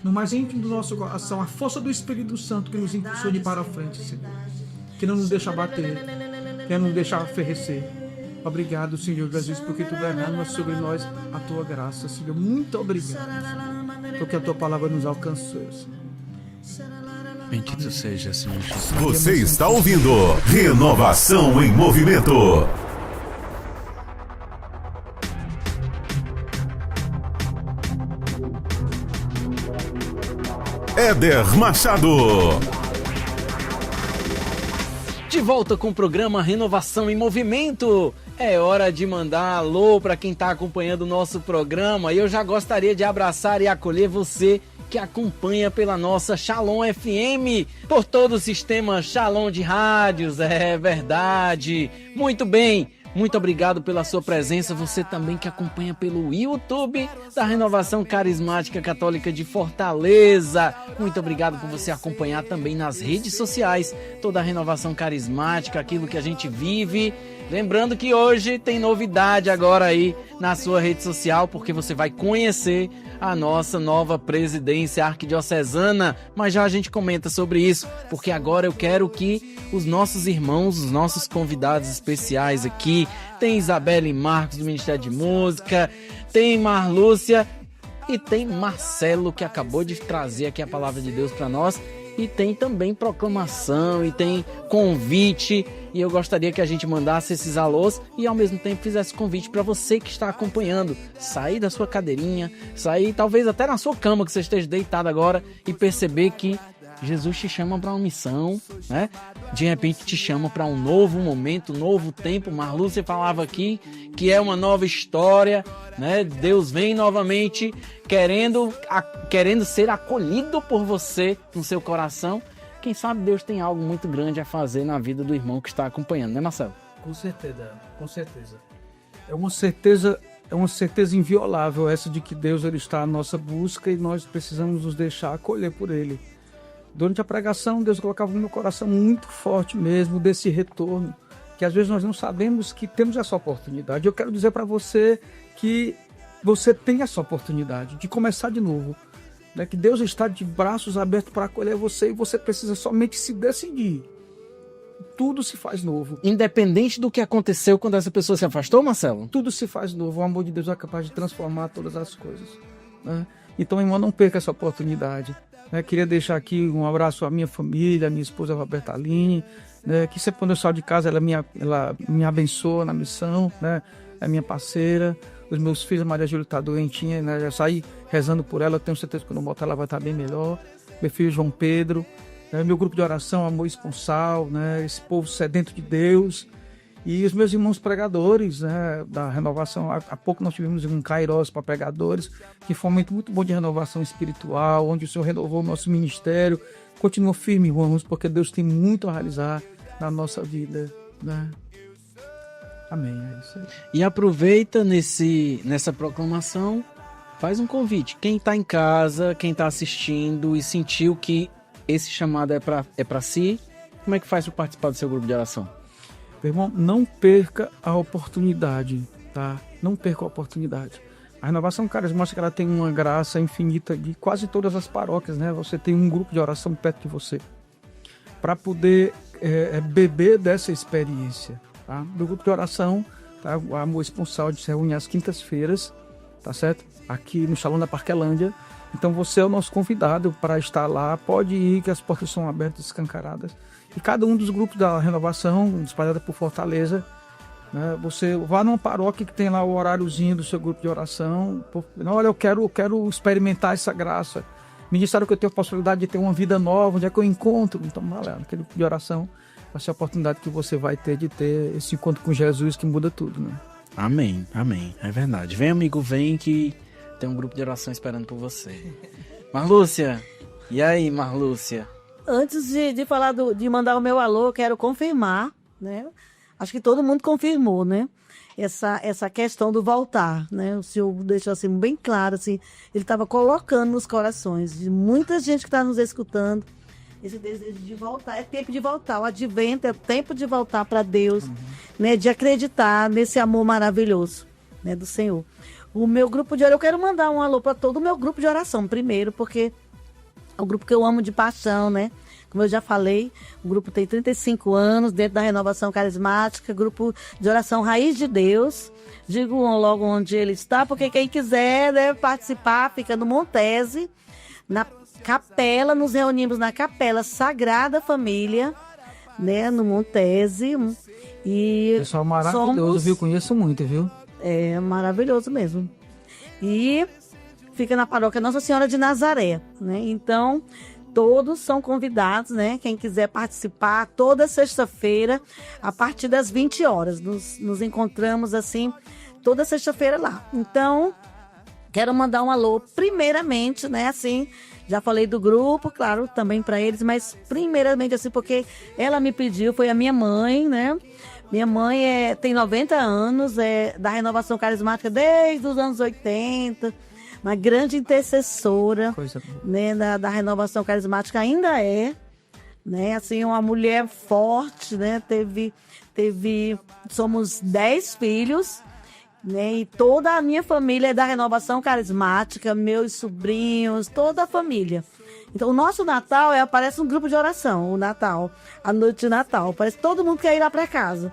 no mais íntimo do nosso coração a força do Espírito Santo que nos impulsione para a frente, Senhor. Que não nos deixa bater, que não nos deixa aferrecer. Obrigado, Senhor Jesus, porque Tu derramas sobre nós a Tua graça, Senhor. Muito obrigado, Senhor, porque a Tua palavra nos alcançou, Senhor. Bendito seja, Senhor Jesus. Você está ouvindo Renovação em Movimento. Éder Machado. De volta com o programa Renovação em Movimento. É hora de mandar alô para quem está acompanhando o nosso programa. E eu já gostaria de abraçar e acolher você que acompanha pela nossa Shalom FM, por todo o sistema Shalom de rádios. É verdade. Muito bem. Muito obrigado pela sua presença, você também que acompanha pelo YouTube da Renovação Carismática Católica de Fortaleza. Muito obrigado por você acompanhar também nas redes sociais, toda a Renovação Carismática, aquilo que a gente vive. Lembrando que hoje tem novidade agora aí na sua rede social, porque você vai conhecer a nossa nova presidência arquidiocesana, mas já a gente comenta sobre isso, porque agora eu quero que os nossos irmãos, os nossos convidados especiais aqui, tem Isabelle Marcos do Ministério de Música, tem Marlúcia e tem Marcelo, que acabou de trazer aqui a palavra de Deus para nós, e tem também proclamação, e tem convite, e eu gostaria que a gente mandasse esses alôs e ao mesmo tempo fizesse convite para você que está acompanhando, sair da sua cadeirinha, sair talvez até na sua cama, que você esteja deitado agora, e perceber que Jesus te chama para uma missão, né? De repente te chama para um novo momento, um novo tempo. Marlúcia falava aqui que é uma nova história, né? Deus vem novamente querendo ser acolhido por você no seu coração. Quem sabe Deus tem algo muito grande a fazer na vida do irmão que está acompanhando, né, Marcelo? Com certeza, com certeza. É uma certeza inviolável essa de que Deus ele está à nossa busca e nós precisamos nos deixar acolher por Ele. Durante a pregação, Deus colocava no meu coração muito forte mesmo desse retorno, que às vezes nós não sabemos que temos essa oportunidade. Eu quero dizer para você que você tem essa oportunidade de começar de novo, né? Que Deus está de braços abertos para acolher você e você precisa somente se decidir. Tudo se faz novo. Independente do que aconteceu quando essa pessoa se afastou, Marcelo? Tudo se faz novo. O amor de Deus é capaz de transformar todas as coisas, né? Então, irmão, não perca essa oportunidade. Queria deixar aqui um abraço à minha família, à minha esposa Roberta Aline, né? Que sempre quando eu saio de casa ela me abençoa na missão, né? É minha parceira. Os meus filhos, a Maria Júlia está doentinha, né? Já saí rezando por ela, eu tenho certeza que quando eu voltar ela vai estar bem melhor. Meu filho João Pedro, né? Meu grupo de oração Amor Esponsal, né? Esse povo sedento de Deus. E os meus irmãos pregadores, né, da renovação. Há pouco nós tivemos um Kairos para pregadores, que foi um momento muito bom de renovação espiritual, onde o Senhor renovou o nosso ministério. Continua firme, irmãos, porque Deus tem muito a realizar na nossa vida, né? Amém. É isso aí. E aproveita nessa proclamação, faz um convite. Quem está em casa, quem está assistindo e sentiu que esse chamado é para si, como é que faz para participar do seu grupo de oração? Irmão, não perca a oportunidade, tá? Não perca a oportunidade. A Renovação Carismática ela tem uma graça infinita de quase todas as paróquias, né? Você tem um grupo de oração perto de você para poder beber dessa experiência, tá? Do grupo de oração, tá? O Amor Esponsal se reúne às quintas-feiras, tá certo? Aqui no Salão da Parquelândia. Então você é o nosso convidado para estar lá. Pode ir, que as portas são abertas, escancaradas. E cada um dos grupos da renovação, espalhada por Fortaleza, né? Você vá numa paróquia que tem lá o horáriozinho do seu grupo de oração. Olha, eu quero experimentar essa graça. Me disseram que eu tenho a possibilidade de ter uma vida nova, onde é que eu encontro? Então, lá naquele grupo de oração, vai ser a oportunidade que você vai ter de ter esse encontro com Jesus que muda tudo, né? Amém, amém. É verdade. Vem, amigo, vem que tem um grupo de oração esperando por você. Marlúcia, e aí, Marlúcia? Antes de falar de mandar o meu alô, eu quero confirmar, né? Acho que todo mundo confirmou, né? Essa questão do voltar, né? O senhor deixou assim bem claro, assim, ele estava colocando nos corações de muita gente que está nos escutando esse desejo de voltar. É tempo de voltar, o advento é tempo de voltar para Deus, né? De acreditar nesse amor maravilhoso, né? Do Senhor. O meu grupo de oração, eu quero mandar um alô para todo o meu grupo de oração, primeiro, porque é um grupo que eu amo de paixão, né? Como eu já falei, o grupo tem 35 anos, dentro da Renovação Carismática, grupo de oração Raiz de Deus. Digo logo onde ele está, porque quem quiser, né, participar, fica no Montese, na capela, nos reunimos na Capela Sagrada Família, né, no Montese. E pessoal maravilhoso, viu? Conheço muito, viu? É maravilhoso mesmo. E fica na paróquia Nossa Senhora de Nazaré, né? Então, todos são convidados, né? Quem quiser participar, toda sexta-feira, a partir das 20 horas. Nos encontramos, assim, toda sexta-feira lá. Então, quero mandar um alô, primeiramente, né? Assim, já falei do grupo, claro, também para eles, mas primeiramente, assim, porque ela me pediu, foi a minha mãe, né? Minha mãe tem 90 anos, é da Renovação Carismática desde os anos 80, uma grande intercessora, né, da Renovação Carismática, ainda é, né, assim, uma mulher forte, né, somos 10 filhos, né, e toda a minha família é da Renovação Carismática, meus sobrinhos, toda a família. Então, o nosso Natal parece um grupo de oração, o Natal, a noite de Natal, parece que todo mundo quer ir lá para casa,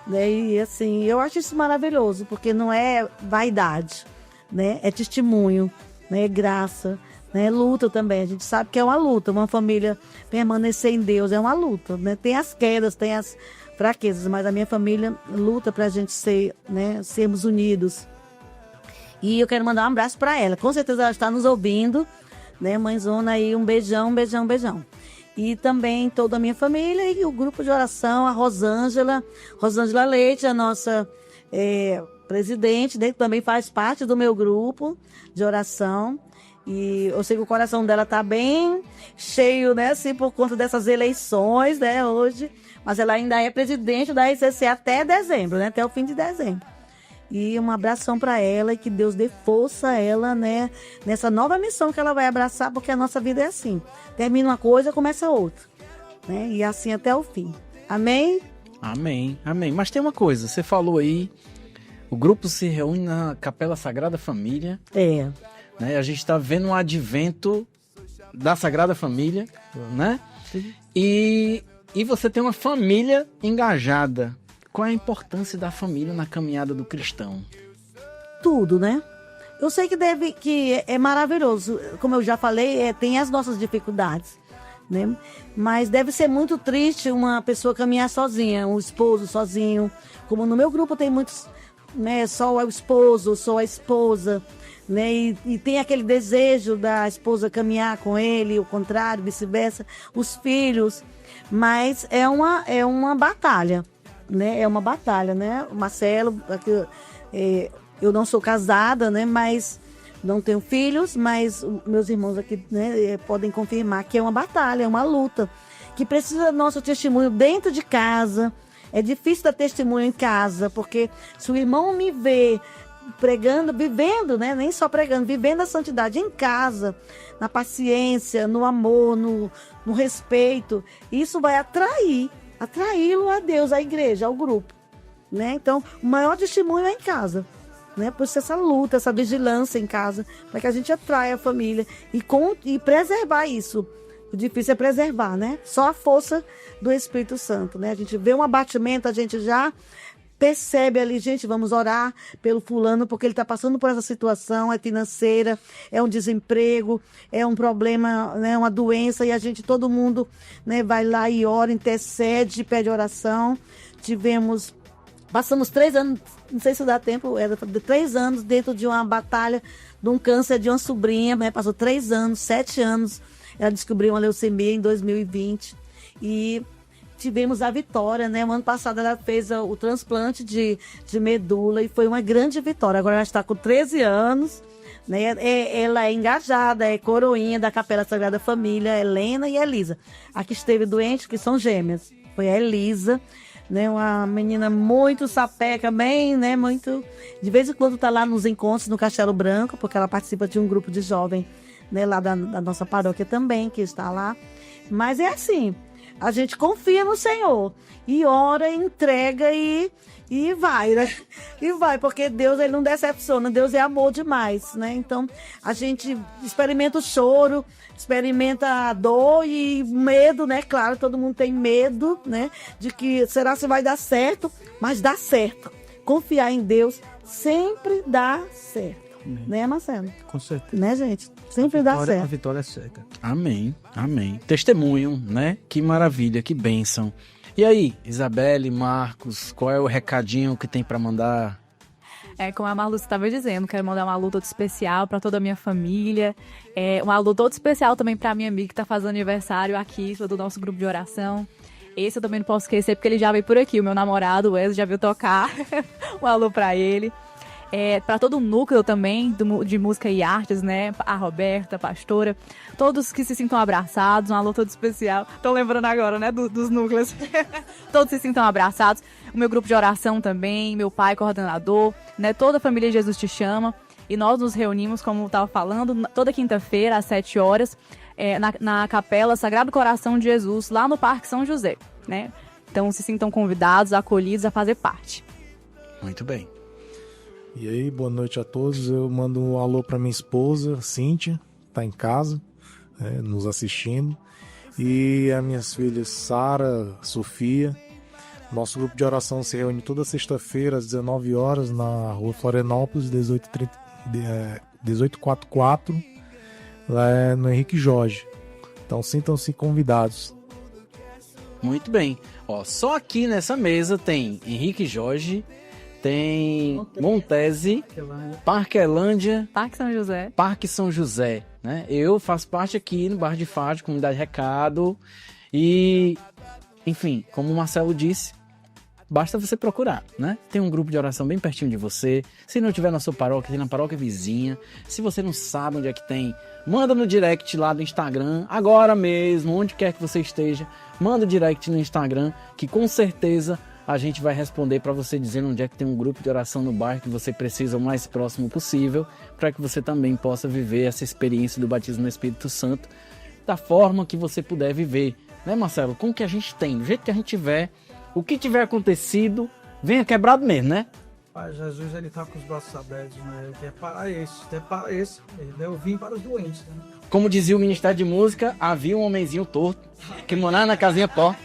né, e assim, eu acho isso maravilhoso, porque não é vaidade, né? É testemunho, né? É graça, né? É luta também. A gente sabe que é uma luta. Uma família permanecer em Deus é uma luta, né? Tem as quedas, tem as fraquezas, mas a minha família luta pra gente ser, né? Sermos unidos. E eu quero mandar um abraço para ela. Com certeza ela está nos ouvindo, né? Mãezona aí, um beijão, beijão, beijão. E também toda a minha família e o grupo de oração, a Rosângela Leite, a nossa presidente, né, que também faz parte do meu grupo de oração. E eu sei que o coração dela está bem cheio, né, assim, por conta dessas eleições, né, hoje. Mas ela ainda é presidente da RCC até dezembro, né, até o fim de dezembro. E um abração para ela e que Deus dê força a ela, né, nessa nova missão que ela vai abraçar, porque a nossa vida é assim. Termina uma coisa, começa outra, né, e assim até o fim. Amém? Amém, amém. Mas tem uma coisa, você falou aí, o grupo se reúne na Capela Sagrada Família. Né? A gente está vendo um advento da Sagrada Família, né? E você tem uma família engajada. Qual é a importância da família na caminhada do cristão? Tudo, né? Eu sei que é maravilhoso. Como eu já falei, tem as nossas dificuldades, né? Mas deve ser muito triste uma pessoa caminhar sozinha, um esposo sozinho. Como no meu grupo tem muitos, né, só o esposo, só a esposa, né, e tem aquele desejo da esposa caminhar com ele, o contrário, vice-versa, os filhos, mas é uma batalha, né, uma batalha, né, o Marcelo, eu não sou casada, né, mas não tenho filhos, mas meus irmãos aqui, né, podem confirmar que é uma batalha, é uma luta, que precisa do nosso testemunho dentro de casa. É difícil dar testemunho em casa, porque se o irmão me vê pregando, vivendo, né? Nem só pregando, vivendo a santidade em casa, na paciência, no amor, no respeito, isso vai atraí-lo a Deus, à igreja, ao grupo, né? Então, o maior testemunho é em casa, né? Por isso essa luta, essa vigilância em casa, para que a gente atraia a família e preservar isso. O difícil é preservar, né? Só a força do Espírito Santo, né? A gente vê um abatimento, a gente já percebe ali, gente, vamos orar pelo fulano, porque ele está passando por essa situação, é financeira, é um desemprego, é um problema, né? Uma doença, e a gente, todo mundo, né, vai lá e ora, intercede, pede oração. Tivemos Passamos 3 anos, não sei se dá tempo, era 3 anos dentro de uma batalha de um câncer de uma sobrinha, né? Passou 3 anos, 7 anos, ela descobriu uma leucemia em 2020 e tivemos a vitória, né? O ano passado ela fez o transplante de medula e foi uma grande vitória. Agora ela está com 13 anos, né? Ela é engajada, é coroinha da Capela Sagrada Família, Helena e Elisa. A que esteve doente, que são gêmeas, foi a Elisa, né? Uma menina muito sapeca, bem, né? Muito... De vez em quando está lá nos encontros no Castelo Branco, porque ela participa de um grupo de jovens, né? Lá da nossa paróquia também, que está lá. Mas é assim, a gente confia no Senhor e ora, entrega e vai, né? E vai, porque Deus, ele não decepciona, Deus é amor demais, né? Então, a gente experimenta o choro, experimenta a dor e medo, né? Claro, todo mundo tem medo, né? De que, será que vai dar certo? Mas dá certo. Confiar em Deus sempre dá certo. Né, Marcelo? Com certeza. Né, gente? Sempre dá certo. A vitória é certa. Amém, amém. Testemunho, né? Que maravilha, que bênção. E aí, Isabelle, Marcos, qual é o recadinho que tem para mandar? Como a Marlu estava dizendo, quero mandar um alô todo especial para toda a minha família. Um alô todo especial também para minha amiga que está fazendo aniversário aqui, do nosso grupo de oração. Esse eu também não posso esquecer, porque ele já veio por aqui. O meu namorado, o Wesley, já veio tocar. Um alô para ele. Para todo o núcleo também de música e artes, né? A Roberta, a pastora, todos que se sintam abraçados, um alô todo especial. Tô lembrando agora, né? Dos núcleos. Todos se sintam abraçados. O meu grupo de oração também, meu pai, coordenador, né? Toda a família Jesus Te Chama. E nós nos reunimos, como eu estava falando, toda quinta-feira, às 7 horas, na Capela Sagrado Coração de Jesus, lá no Parque São José, né? Então se sintam convidados, acolhidos a fazer parte. Muito bem. E aí, boa noite a todos. Eu mando um alô para minha esposa, Cíntia, tá em casa, nos assistindo. E as minhas filhas, Sara, Sofia. Nosso grupo de oração se reúne toda sexta-feira, às 19 horas, na rua Florianópolis, 1844, lá no Henrique Jorge. Então, sintam-se convidados. Muito bem. Ó, só aqui nessa mesa tem Henrique Jorge, tem Montese, Parquelândia, Parque São José, né? Eu faço parte aqui no Bairro de Fátima, Comunidade Recado. E, enfim, como o Marcelo disse, basta você procurar, né? Tem um grupo de oração bem pertinho de você. Se não tiver na sua paróquia, tem na paróquia vizinha. Se você não sabe onde é que tem, manda no direct lá do Instagram, agora mesmo, onde quer que você esteja. Manda direct no Instagram, que com certeza a gente vai responder para você dizendo onde é que tem um grupo de oração no bairro que você precisa o mais próximo possível, para que você também possa viver essa experiência do batismo no Espírito Santo da forma que você puder viver, né, Marcelo? Com o que a gente tem, do jeito que a gente tiver, o que tiver acontecido, venha quebrado mesmo, né? Pai Jesus, ele tá com os braços abertos, né? Ele quer para esse, eu vim para os doentes, né? Como dizia o Ministério de Música, havia um homenzinho torto que morava na casinha torta,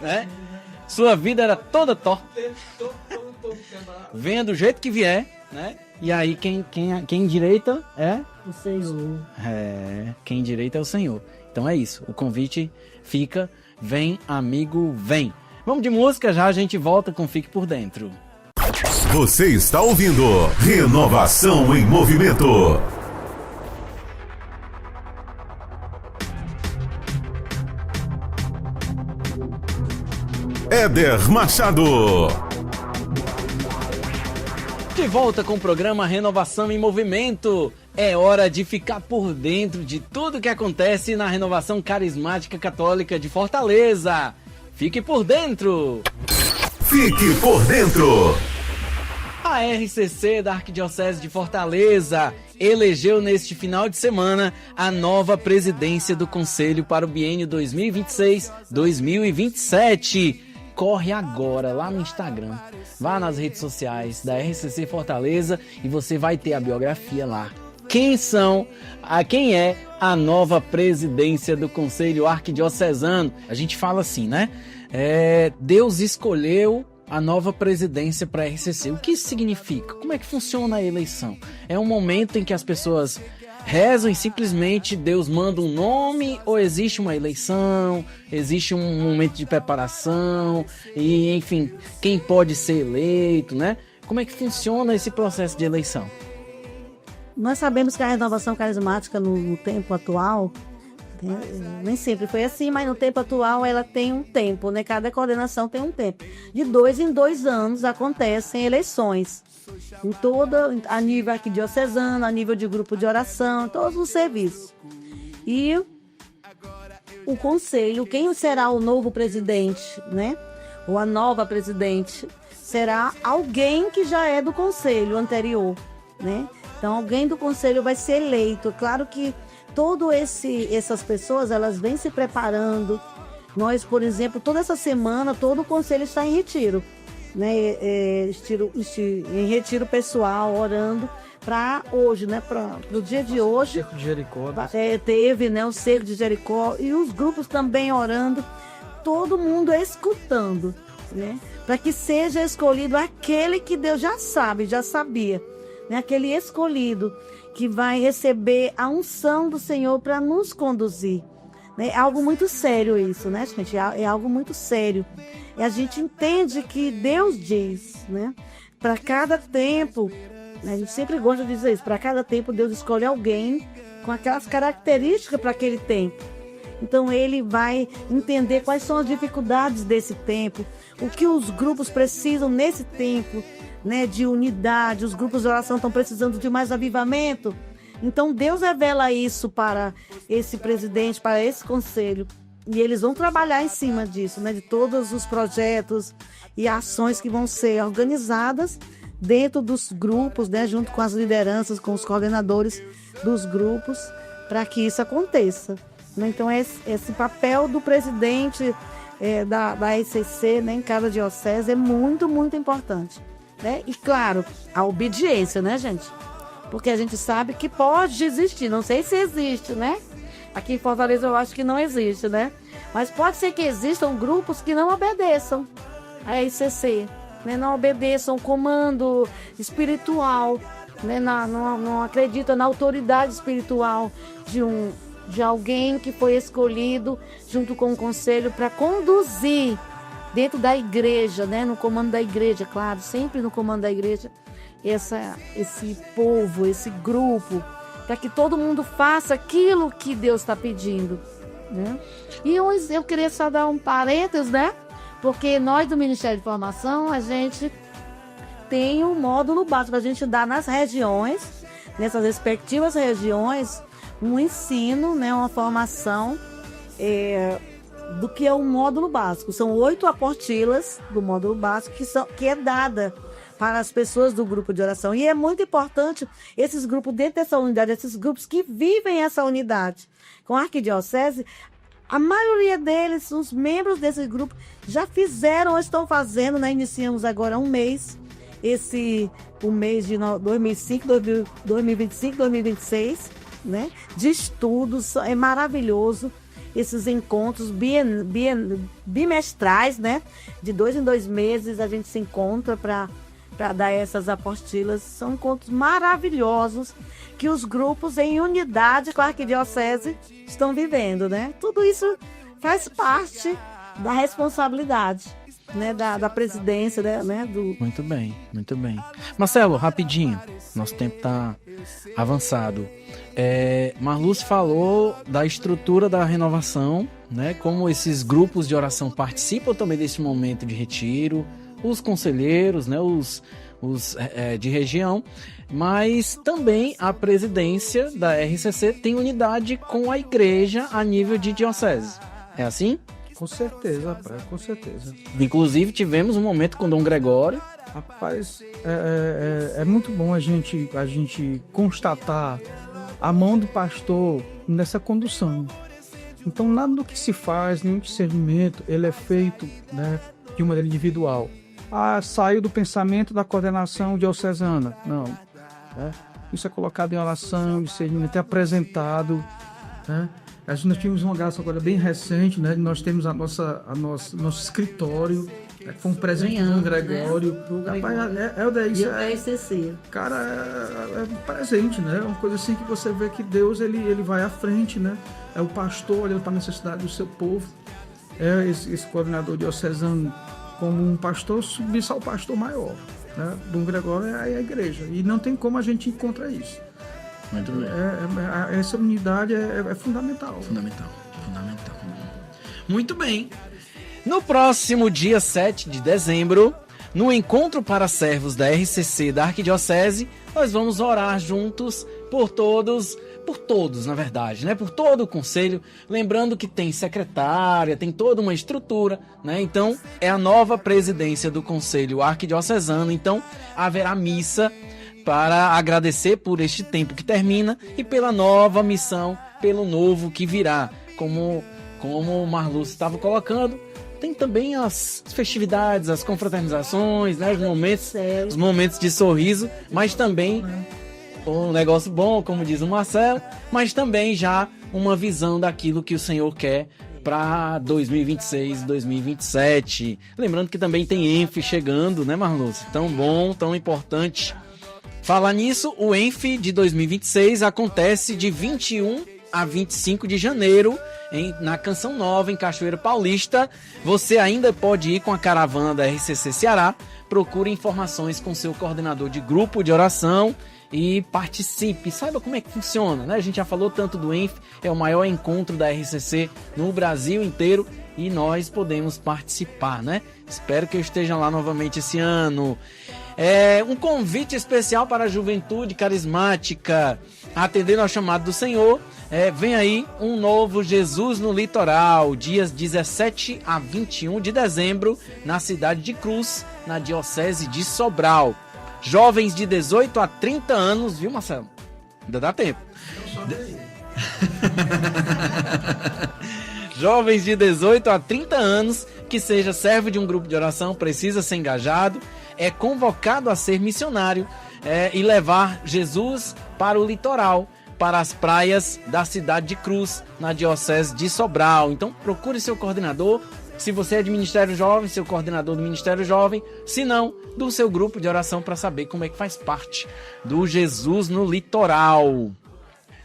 né? Sua vida era toda torta. Venha do jeito que vier, né? E aí quem endireita é o Senhor. Quem endireita é o Senhor. Então é isso. O convite fica. Vem, amigo, vem. Vamos de música, já a gente volta com Fique por Dentro. Você está ouvindo Renovação em Movimento. Éder Machado. De volta com o programa Renovação em Movimento. É hora de ficar por dentro de tudo que acontece na Renovação Carismática Católica de Fortaleza. Fique por dentro. Fique por dentro. A RCC da Arquidiocese de Fortaleza elegeu neste final de semana a nova presidência do Conselho para o biênio 2026-2027. Corre agora lá no Instagram, vá nas redes sociais da RCC Fortaleza e você vai ter a biografia lá. Quem é a nova presidência do Conselho Arquidiocesano? A gente fala assim, né? Deus escolheu a nova presidência para a RCC. O que isso significa? Como é que funciona a eleição? É um momento em que as pessoas rezam e simplesmente Deus manda um nome, ou existe uma eleição, existe um momento de preparação, e enfim, quem pode ser eleito, né? Como é que funciona esse processo de eleição? Nós sabemos que a renovação carismática no tempo atual, nem sempre foi assim, mas no tempo atual ela tem um tempo, né? Cada coordenação tem um tempo. De 2 em 2 anos acontecem eleições. A nível arquidiocesano, a nível de grupo de oração, todos os serviços. E o conselho, quem será o novo presidente, né? Ou a nova presidente, será alguém que já é do conselho anterior, né? Então, alguém do conselho vai ser eleito. Claro que essas pessoas, elas vêm se preparando. Nós, por exemplo, toda essa semana, todo o conselho está em retiro, né? Em retiro pessoal, orando para hoje, né? Para o dia de hoje. Cerco de Jericó. Teve, né? O cerco de Jericó e os grupos também orando. Todo mundo escutando, né? Para que seja escolhido aquele que Deus já sabia. Né, aquele escolhido que vai receber a unção do Senhor para nos conduzir. Né? É algo muito sério isso, né, gente? É algo muito sério. E a gente entende que Deus diz, né? Para cada tempo, né, a gente sempre gosta de dizer isso, para cada tempo Deus escolhe alguém com aquelas características para aquele tempo. Então ele vai entender quais são as dificuldades desse tempo, o que os grupos precisam nesse tempo, né, de unidade. Os grupos de oração estão precisando de mais avivamento. Então Deus revela isso para esse presidente, para esse conselho, e eles vão trabalhar em cima disso, né, de todos os projetos e ações que vão ser organizadas dentro dos grupos, né, junto com as lideranças, com os coordenadores dos grupos, para que isso aconteça. Então esse papel do presidente da ECC, né, em cada diocese é muito, muito importante. Né? E claro, a obediência, né, gente? Porque a gente sabe que pode existir, não sei se existe, né? Aqui em Fortaleza eu acho que não existe, né? Mas pode ser que existam grupos que não obedeçam a ECC, né? Não obedeçam o comando espiritual, né? Não acreditam na autoridade espiritual de alguém que foi escolhido junto com o conselho para conduzir dentro da igreja, né? No comando da igreja, claro, sempre no comando da igreja, esse povo, esse grupo, para que todo mundo faça aquilo que Deus está pedindo, né? E eu queria só dar um parênteses, né? Porque nós do Ministério de Formação, a gente tem um módulo básico para a gente dar nas regiões, nessas respectivas regiões, um ensino, né? Uma formação do que é um módulo básico. São 8 apostilas do módulo básico que é dada para as pessoas do grupo de oração. E é muito importante esses grupos dentro dessa unidade, esses grupos que vivem essa unidade. Com a arquidiocese, a maioria deles, os membros desse grupo, já fizeram ou estão fazendo, né? Iniciamos agora um mês, o mês de 2025, 2026, né? De estudos, é maravilhoso. Esses encontros bimestrais, né? De 2 em 2 meses a gente se encontra para dar essas apostilas. São encontros maravilhosos que os grupos em unidade com a arquidiocese estão vivendo, né? Tudo isso faz parte da responsabilidade, né? Da presidência, né? Muito bem, muito bem. Marcelo, rapidinho, nosso tempo está avançado. Marluce falou da estrutura da renovação, né? Como esses grupos de oração participam também desse momento de retiro, os conselheiros, né? Os de região, mas também a presidência da RCC tem unidade com a igreja a nível de diocese. É assim? Com certeza, rapaz, com certeza. Inclusive tivemos um momento com Dom Gregório. Rapaz, é muito bom a gente constatar a mão do pastor nessa condução. Então nada do que se faz, nenhum discernimento, ele é feito, né, de uma maneira individual. Saiu do pensamento da coordenação diocesana. Não. Isso é colocado em oração, discernimento, é apresentado. Né? Nós tivemos uma graça agora bem recente, né? Nós temos nosso escritório Foi um presente do Gregório. Né? Rapaz, isso é ECC. Cara, é um presente, né? É uma coisa assim que você vê que Deus ele vai à frente, né? É o pastor olhando para a necessidade do seu povo. Esse coordenador diocesano, como um pastor, submissa ao pastor maior. Né? Dom Gregório é a igreja. E não tem como a gente encontrar isso. Muito bem. Essa unidade é fundamental. Fundamental. Muito bem. No próximo dia 7 de dezembro, no encontro para servos da RCC da Arquidiocese, nós vamos orar juntos por todos, na verdade, né? Por todo o conselho, lembrando que tem secretária, tem toda uma estrutura, né? Então, é a nova presidência do Conselho Arquidiocesano, então haverá missa para agradecer por este tempo que termina e pela nova missão, pelo novo que virá. Como o Marlúcio estava colocando, tem também as festividades, as confraternizações, né? Os momentos de sorriso, mas também um negócio bom, como diz o Marcelo, mas também já uma visão daquilo que o Senhor quer para 2026, 2027. Lembrando que também tem ENF chegando, né, Marlúcio? Tão bom, tão importante. Falar nisso, o ENF de 2026 acontece de 21 a 25 de janeiro na Canção Nova, em Cachoeira Paulista. Você ainda pode ir com a caravana da RCC Ceará. Procure informações com seu coordenador de grupo de oração e participe, saiba como é que funciona, né? A gente já falou tanto do ENF, é o maior encontro da RCC no Brasil inteiro e nós podemos participar, né? Espero que eu esteja lá novamente esse ano. Um convite especial para a juventude carismática, atendendo ao chamado do Senhor. Vem aí um novo Jesus no Litoral, dias 17 a 21 de dezembro, na cidade de Cruz, na Diocese de Sobral. Jovens de 18 a 30 anos, viu, Marcelo? Ainda dá tempo. Jovens de 18 a 30 anos, que seja servo de um grupo de oração, precisa ser engajado, é convocado a ser missionário e levar Jesus para o litoral, para as praias da cidade de Cruz, na Diocese de Sobral. Então, procure seu coordenador. Se você é de Ministério Jovem, seu coordenador do Ministério Jovem, se não, do seu grupo de oração, para saber como é que faz parte do Jesus no Litoral.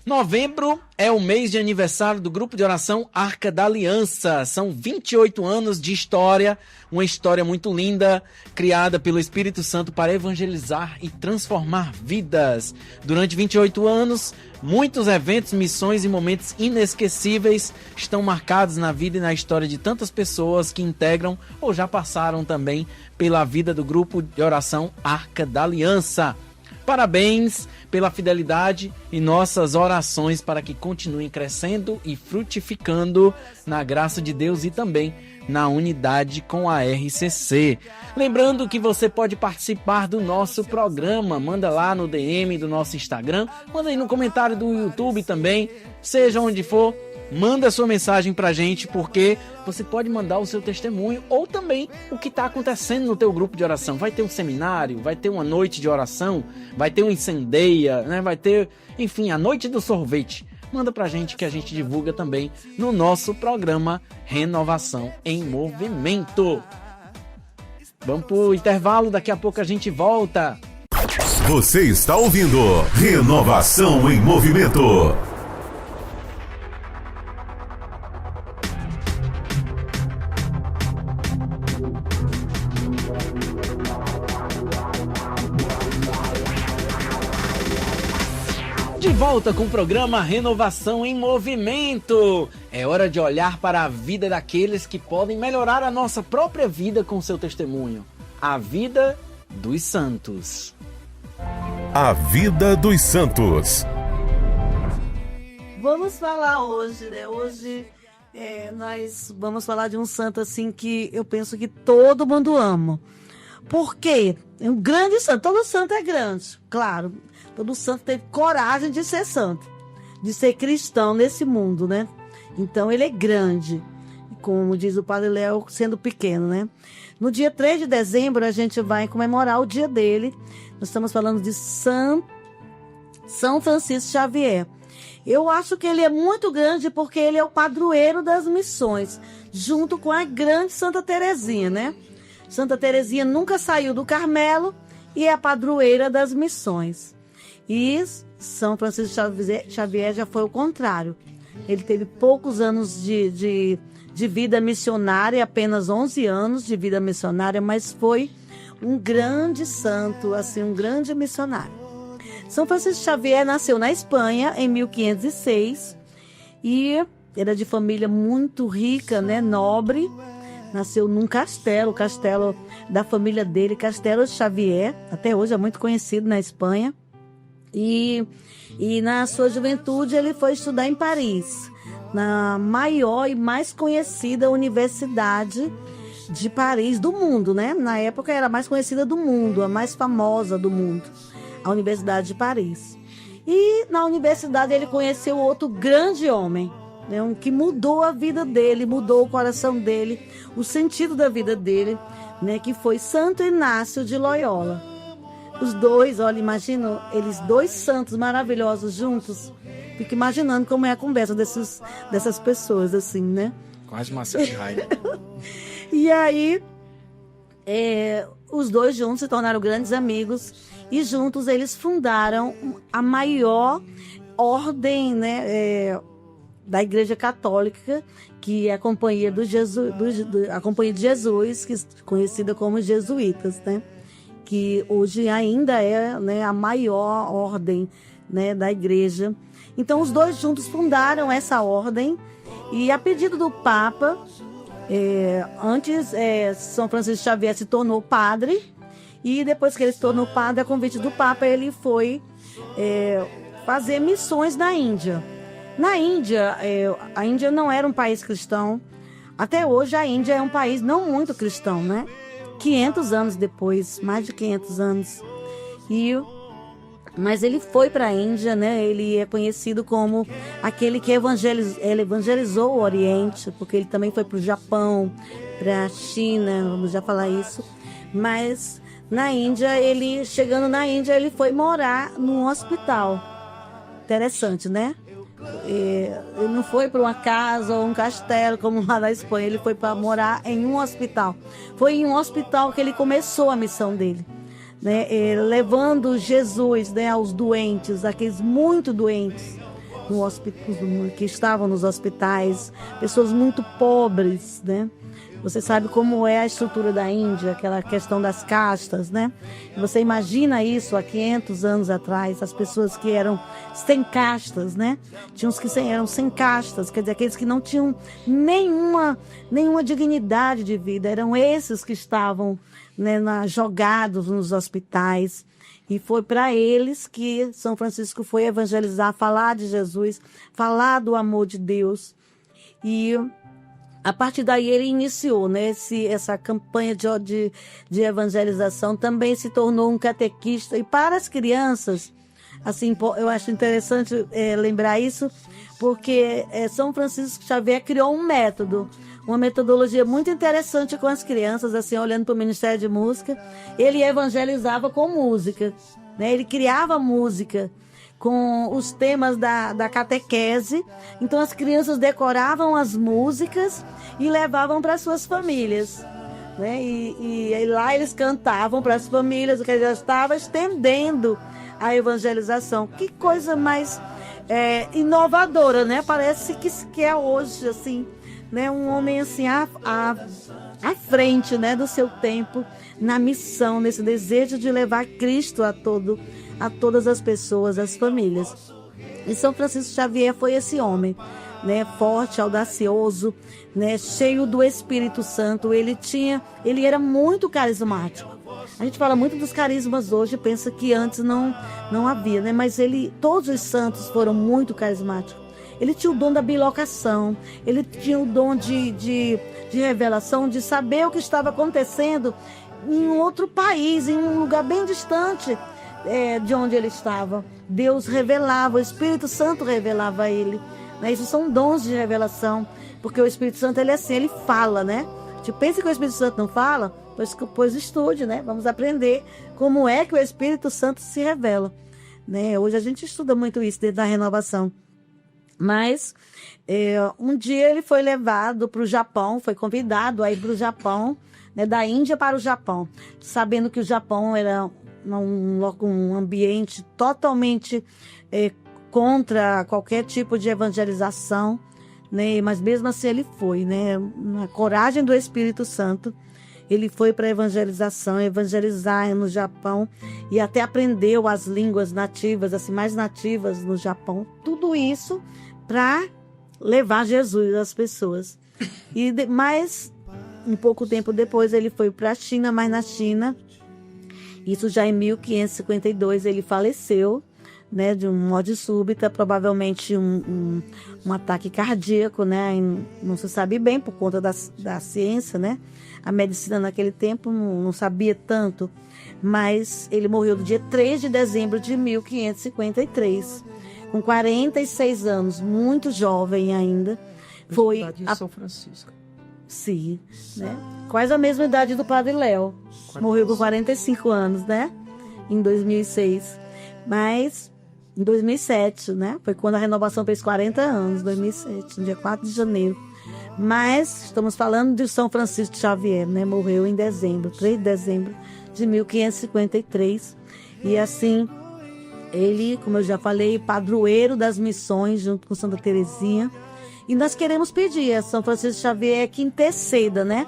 Novembro é o mês de aniversário do grupo de oração Arca da Aliança. São 28 anos de história, uma história muito linda, criada pelo Espírito Santo para evangelizar e transformar vidas. Durante 28 anos, muitos eventos, missões e momentos inesquecíveis estão marcados na vida e na história de tantas pessoas que integram ou já passaram também pela vida do grupo de oração Arca da Aliança. Parabéns pela fidelidade e nossas orações para que continuem crescendo e frutificando na graça de Deus e também na unidade com a RCC. Lembrando que você pode participar do nosso programa, manda lá no DM do nosso Instagram, manda aí no comentário do YouTube também, seja onde for, manda sua mensagem pra gente, porque você pode mandar o seu testemunho ou também o que está acontecendo no teu grupo de oração. Vai ter um seminário, vai ter uma noite de oração, vai ter um incendeia, né? Vai ter, enfim, a noite do sorvete. Manda pra gente que a gente divulga também no nosso programa Renovação em Movimento. Vamos pro intervalo, daqui a pouco a gente volta. Você está ouvindo Renovação em Movimento. De volta com o programa Renovação em Movimento. É hora de olhar para a vida daqueles que podem melhorar a nossa própria vida com seu testemunho. A vida dos santos. A vida dos santos. Vamos falar hoje, né? Hoje nós vamos falar de um santo assim que eu penso que todo mundo ama. Por quê? É um grande santo. Todo santo é grande, claro. Todo santo teve coragem de ser santo, de ser cristão nesse mundo, né? Então ele é grande, como diz o Padre Léo, sendo pequeno, né? No dia 3 de dezembro a gente vai comemorar o dia dele. Nós estamos falando de São Francisco Xavier. Eu acho que ele é muito grande porque ele é o padroeiro das missões, junto com a grande Santa Teresinha, né? Santa Teresinha nunca saiu do Carmelo e é a padroeira das missões. E São Francisco Xavier já foi o contrário. Ele teve poucos anos de vida missionária, apenas 11 anos de vida missionária, mas foi um grande santo, assim, um grande missionário. São Francisco Xavier nasceu na Espanha em 1506 e era de família muito rica, né, nobre. Nasceu num castelo, o castelo da família dele, Castelo Xavier, até hoje é muito conhecido na Espanha. E na sua juventude ele foi estudar em Paris, na maior e mais conhecida universidade de Paris do mundo, né? Na época era a mais conhecida do mundo, a mais famosa do mundo, a Universidade de Paris. E na universidade ele conheceu outro grande homem, né? Um que mudou a vida dele, mudou o coração dele, o sentido da vida dele, né? Que foi Santo Inácio de Loyola. Os dois, olha, imagino eles dois santos maravilhosos juntos. Fico imaginando como é a conversa dessas pessoas, assim, né? Quase Marcelo de Raiva. E aí, os dois juntos se tornaram grandes amigos e juntos eles fundaram a maior ordem, né, da Igreja Católica, que é a Companhia a Companhia de Jesus, que é conhecida como Jesuítas, né? Que hoje ainda é, né, a maior ordem, né, da Igreja. Então, os dois juntos fundaram essa ordem e, a pedido do Papa, antes São Francisco Xavier se tornou padre e depois que ele se tornou padre, a convite do Papa, ele foi fazer missões na Índia. Na Índia, a Índia não era um país cristão. Até hoje, a Índia é um país não muito cristão, né? 500 anos depois, mais de 500 anos. Mas ele foi para a Índia, né? Ele é conhecido como aquele que evangelizou o Oriente, porque ele também foi para o Japão, para a China, vamos já falar isso. Mas na Índia, chegando na Índia, ele foi morar num hospital. Interessante, né? Ele não foi para uma casa ou um castelo como lá na Espanha, ele foi para morar em um hospital. Foi em um hospital que ele começou a missão dele, né? Levando Jesus, né, aos doentes, aqueles muito doentes que estavam nos hospitais, pessoas muito pobres, né? Você sabe como é a estrutura da Índia, aquela questão das castas, né? Você imagina isso há 500 anos atrás, as pessoas que eram sem castas, né? Tinha uns que eram sem castas, quer dizer, aqueles que não tinham nenhuma dignidade de vida. Eram esses que estavam, né, jogados nos hospitais. E foi para eles que São Francisco foi evangelizar, falar de Jesus, falar do amor de Deus. E a partir daí ele iniciou, né, essa campanha de evangelização, também se tornou um catequista. E para as crianças, assim, eu acho interessante lembrar isso, porque São Francisco Xavier criou um método, uma metodologia muito interessante com as crianças, assim, olhando para o Ministério de Música. Ele evangelizava com música, né? Ele criava música com os temas da catequese. Então as crianças decoravam as músicas e levavam para suas famílias, né? E lá eles cantavam para as famílias, o que já estava estendendo a evangelização. Que coisa mais inovadora, né? Parece que é hoje, assim, né? Um homem assim à frente, né, do seu tempo, na missão, nesse desejo de levar Cristo a todas as pessoas, as famílias. E São Francisco Xavier foi esse homem, né, forte, audacioso, né, cheio do Espírito Santo. Ele era muito carismático. A gente fala muito dos carismas hoje, pensa que antes não havia, né? Mas todos os santos foram muito carismáticos. Ele tinha o dom da bilocação, ele tinha o dom de revelação, de saber o que estava acontecendo em um outro país, em um lugar bem distante de onde ele estava. Deus revelava, o Espírito Santo revelava a ele, né? Isso são dons de revelação, porque o Espírito Santo, ele é assim, ele fala, né? Tipo, pensa que o Espírito Santo não fala? Pois estude, né? Vamos aprender como é que o Espírito Santo se revela, né? Hoje a gente estuda muito isso dentro da renovação. Mas um dia ele foi levado para o Japão, foi convidado a ir para o Japão, né, da Índia para o Japão, sabendo que o Japão era um ambiente totalmente contra qualquer tipo de evangelização, né? Mas mesmo assim ele foi, né? Na coragem do Espírito Santo, ele foi para evangelizar no Japão e até aprendeu as línguas nativas, assim, mais nativas no Japão. Tudo isso para levar Jesus às pessoas. Mas um pouco tempo depois ele foi para a China, mas na China, isso já em 1552, ele faleceu, né, de um morte súbita, provavelmente um ataque cardíaco, né? Não se sabe bem por conta da ciência, né? A medicina naquele tempo não sabia tanto, mas ele morreu no dia 3 de dezembro de 1553, com 46 anos, muito jovem ainda. Foi de São Francisco. Sim, né? Quase a mesma idade do Padre Léo. Morreu com 45 anos, né? Em 2006. Mas em 2007, né? Foi quando a renovação fez 40 anos, 2007, no dia 4 de janeiro. Mas estamos falando de São Francisco Xavier, né? Morreu em dezembro, 3 de dezembro de 1553. E assim, ele, como eu já falei, padroeiro das missões, junto com Santa Teresinha. E nós queremos pedir a São Francisco Xavier que interceda, né?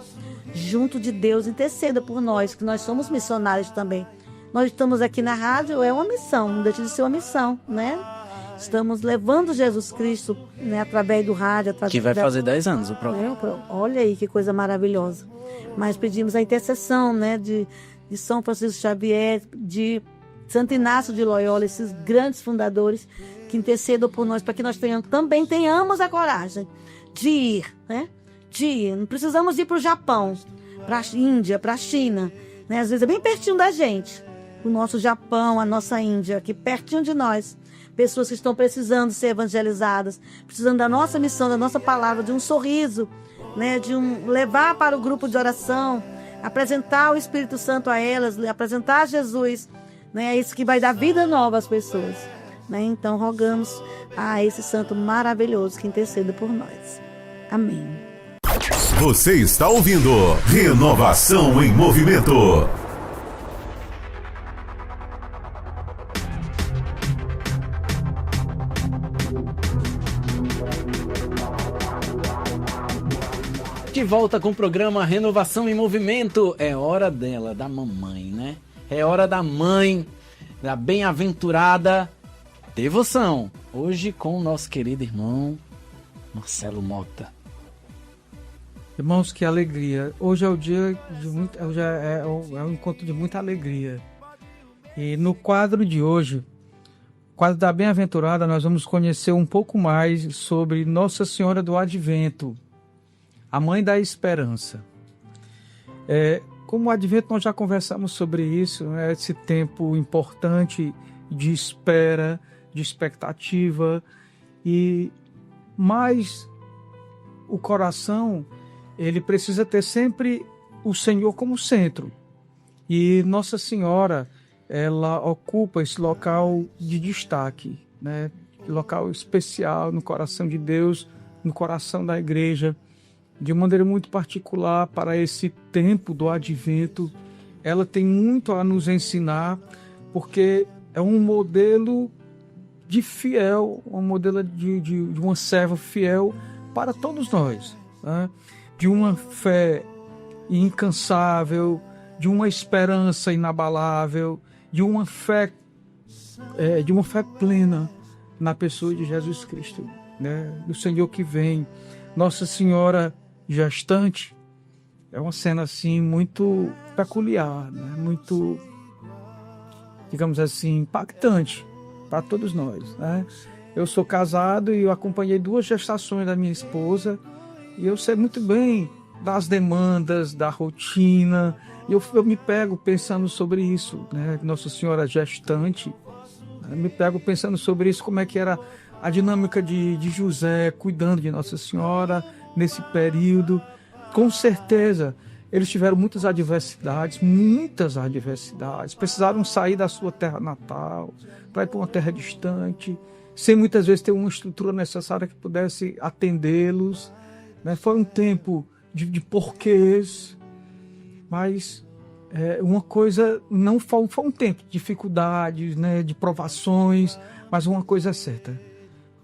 Junto de Deus, interceda por nós, que nós somos missionários também. Nós estamos aqui na rádio, é uma missão, não deixa de ser uma missão, né? Estamos levando Jesus Cristo, né, através do rádio. Que vai fazer 10 anos o programa. Olha aí que coisa maravilhosa. Mas pedimos a intercessão, né, de São Francisco Xavier, de Santo Inácio de Loyola, esses grandes fundadores que intercedam por nós, para que nós também tenhamos a coragem de ir, né? De ir. Não precisamos ir para o Japão, para a Índia, para a China, né? Às vezes é bem pertinho da gente, o nosso Japão, a nossa Índia, aqui pertinho de nós. Pessoas que estão precisando ser evangelizadas, precisando da nossa missão, da nossa palavra, de um sorriso, né? De levar para o grupo de oração, apresentar o Espírito Santo a elas, apresentar Jesus, né? É isso que vai dar vida nova às pessoas, né? Então rogamos a esse santo maravilhoso que interceda por nós. Amém. Você está ouvindo Renovação em Movimento. De volta com o programa Renovação em Movimento. É hora dela, da mamãe, né? É hora da mãe, da bem-aventurada devoção. Hoje com o nosso querido irmão Marcelo Mota. Irmãos, que alegria. Hoje é o dia de muito, hoje é um encontro de muita alegria. E no quadro de hoje, quadro da bem-aventurada, nós vamos conhecer um pouco mais sobre Nossa Senhora do Advento, a Mãe da Esperança. Como o Advento, nós já conversamos sobre isso, né? Esse tempo importante de espera, de expectativa, e mais o coração, ele precisa ter sempre o Senhor como centro. E Nossa Senhora, ela ocupa esse local de destaque, né? Local especial no coração de Deus, no coração da igreja, de maneira muito particular para esse tempo do Advento. Ela tem muito a nos ensinar, porque é um modelo de fiel, um modelo de uma serva fiel para todos nós, né? De uma fé incansável, de uma esperança inabalável, de uma fé plena na pessoa de Jesus Cristo, né? Do Senhor que vem. Nossa Senhora gestante é uma cena assim muito peculiar, né? Muito, digamos assim, impactante para todos nós, né? Eu sou casado e eu acompanhei 2 gestações da minha esposa, e eu sei muito bem das demandas, da rotina, e eu me pego pensando sobre isso, né? Nossa Senhora gestante, eu me pego pensando sobre isso, como é que era a dinâmica de José cuidando de Nossa Senhora nesse período. Com certeza eles tiveram muitas adversidades, precisaram sair da sua terra natal para ir para uma terra distante, sem muitas vezes ter uma estrutura necessária que pudesse atendê-los, né? Foi um tempo de porquês, Mas uma coisa, não foi um tempo de dificuldades, né, de provações, mas uma coisa é certa,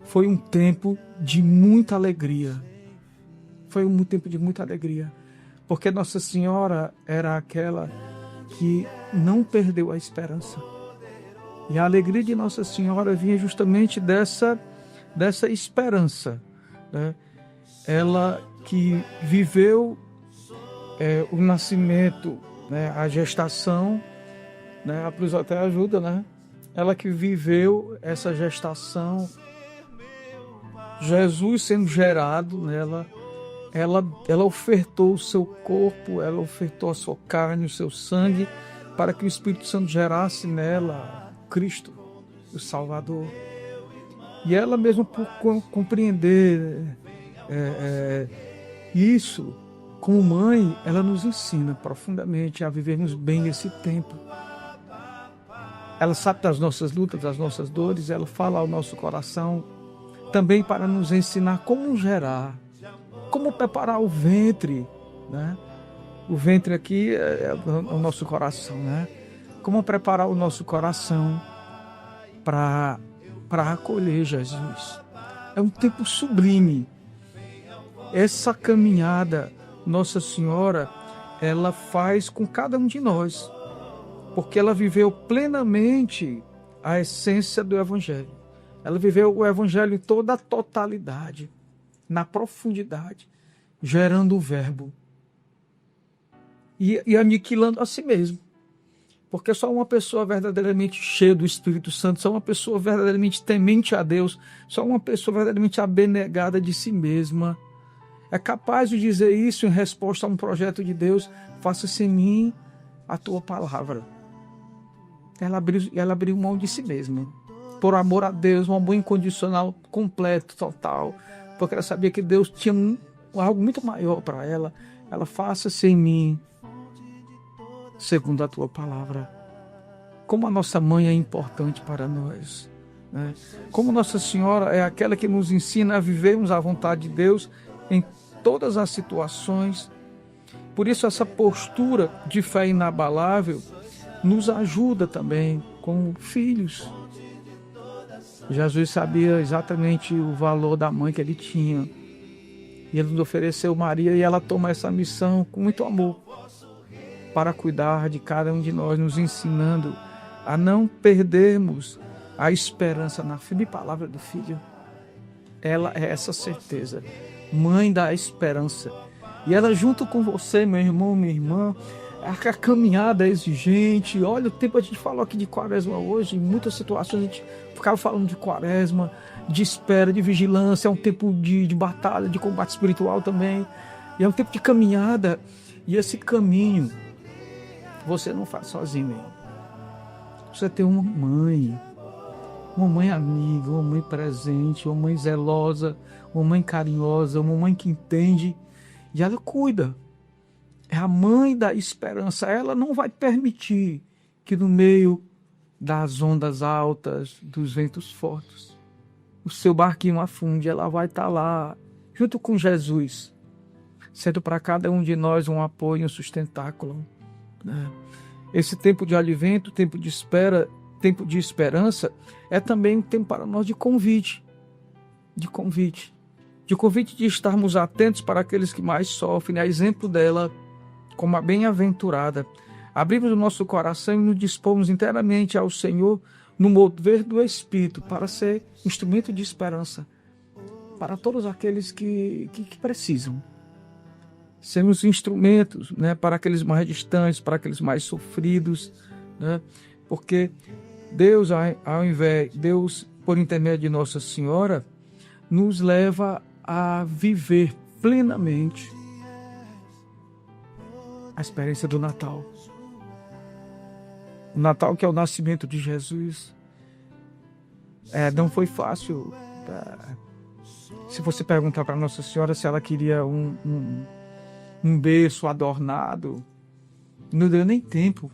foi um tempo de muita alegria. Foi um tempo de muita alegria, porque Nossa Senhora era aquela que não perdeu a esperança. E a alegria de Nossa Senhora vinha justamente dessa esperança, né? Ela que viveu o nascimento, né, a gestação, né, a Cruz até ajuda, né? Ela que viveu essa gestação, Jesus sendo gerado nela, ela ofertou o seu corpo, ela ofertou a sua carne, o seu sangue, para que o Espírito Santo gerasse nela Cristo, o Salvador. E ela mesmo, por compreender isso, como mãe, ela nos ensina profundamente a vivermos bem nesse tempo. Ela sabe das nossas lutas, das nossas dores, ela fala ao nosso coração também para nos ensinar como gerar, como preparar o ventre, né? O ventre aqui é o nosso coração, né? Como preparar o nosso coração para acolher Jesus. É um tempo sublime. Essa caminhada, Nossa Senhora, ela faz com cada um de nós, porque ela viveu plenamente a essência do Evangelho. Ela viveu o Evangelho em toda a totalidade, na profundidade, gerando o Verbo e aniquilando a si mesmo. Porque só uma pessoa verdadeiramente cheia do Espírito Santo, só uma pessoa verdadeiramente temente a Deus, só uma pessoa verdadeiramente abnegada de si mesma é capaz de dizer isso em resposta a um projeto de Deus: faça-se em mim a tua palavra. Ela abriu mão de si mesma, por amor a Deus, um amor incondicional, completo, total, porque ela sabia que Deus tinha algo muito maior para ela. Ela: faça-se em mim segundo a tua palavra. Como a nossa mãe é importante para nós, né? Como Nossa Senhora é aquela que nos ensina a vivermos a vontade de Deus em todas as situações. Por isso, essa postura de fé inabalável nos ajuda também como filhos. Jesus sabia exatamente o valor da mãe que ele tinha, e ele nos ofereceu Maria, e ela toma essa missão com muito amor para cuidar de cada um de nós, nos ensinando a não perdermos a esperança na firme palavra do Filho. Ela é essa certeza, mãe da esperança. E ela, junto com você, meu irmão, minha irmã, a caminhada é exigente. Olha o tempo, a gente falou aqui de quaresma hoje, em muitas situações a gente ficava falando de quaresma, de espera, de vigilância. É um tempo de batalha, de combate espiritual também. E é um tempo de caminhada. E esse caminho você não faz sozinho, meu irmão. Você tem uma mãe amiga, uma mãe presente, uma mãe zelosa, uma mãe carinhosa, uma mãe que entende, e ela cuida. É a mãe da esperança. Ela não vai permitir que no meio das ondas altas, dos ventos fortes, o seu barquinho afunde. Ela vai estar lá, junto com Jesus, sendo para cada um de nós um apoio, um sustentáculo, né? Esse tempo de advento, tempo de espera, tempo de esperança, é também um tempo para nós de convite, de estarmos atentos para aqueles que mais sofrem, a exemplo dela, como a bem-aventurada. Abrimos o nosso coração e nos dispomos inteiramente ao Senhor no mover do Espírito, para ser instrumento de esperança para todos aqueles que precisam. Sermos instrumentos, né, para aqueles mais distantes, para aqueles mais sofridos, né? Porque Deus, Deus, por intermédio de Nossa Senhora, nos leva a viver plenamente a experiência do Natal. O Natal, que é o nascimento de Jesus. Não foi fácil. Se você perguntar para Nossa Senhora se ela queria um berço adornado, não deu nem tempo.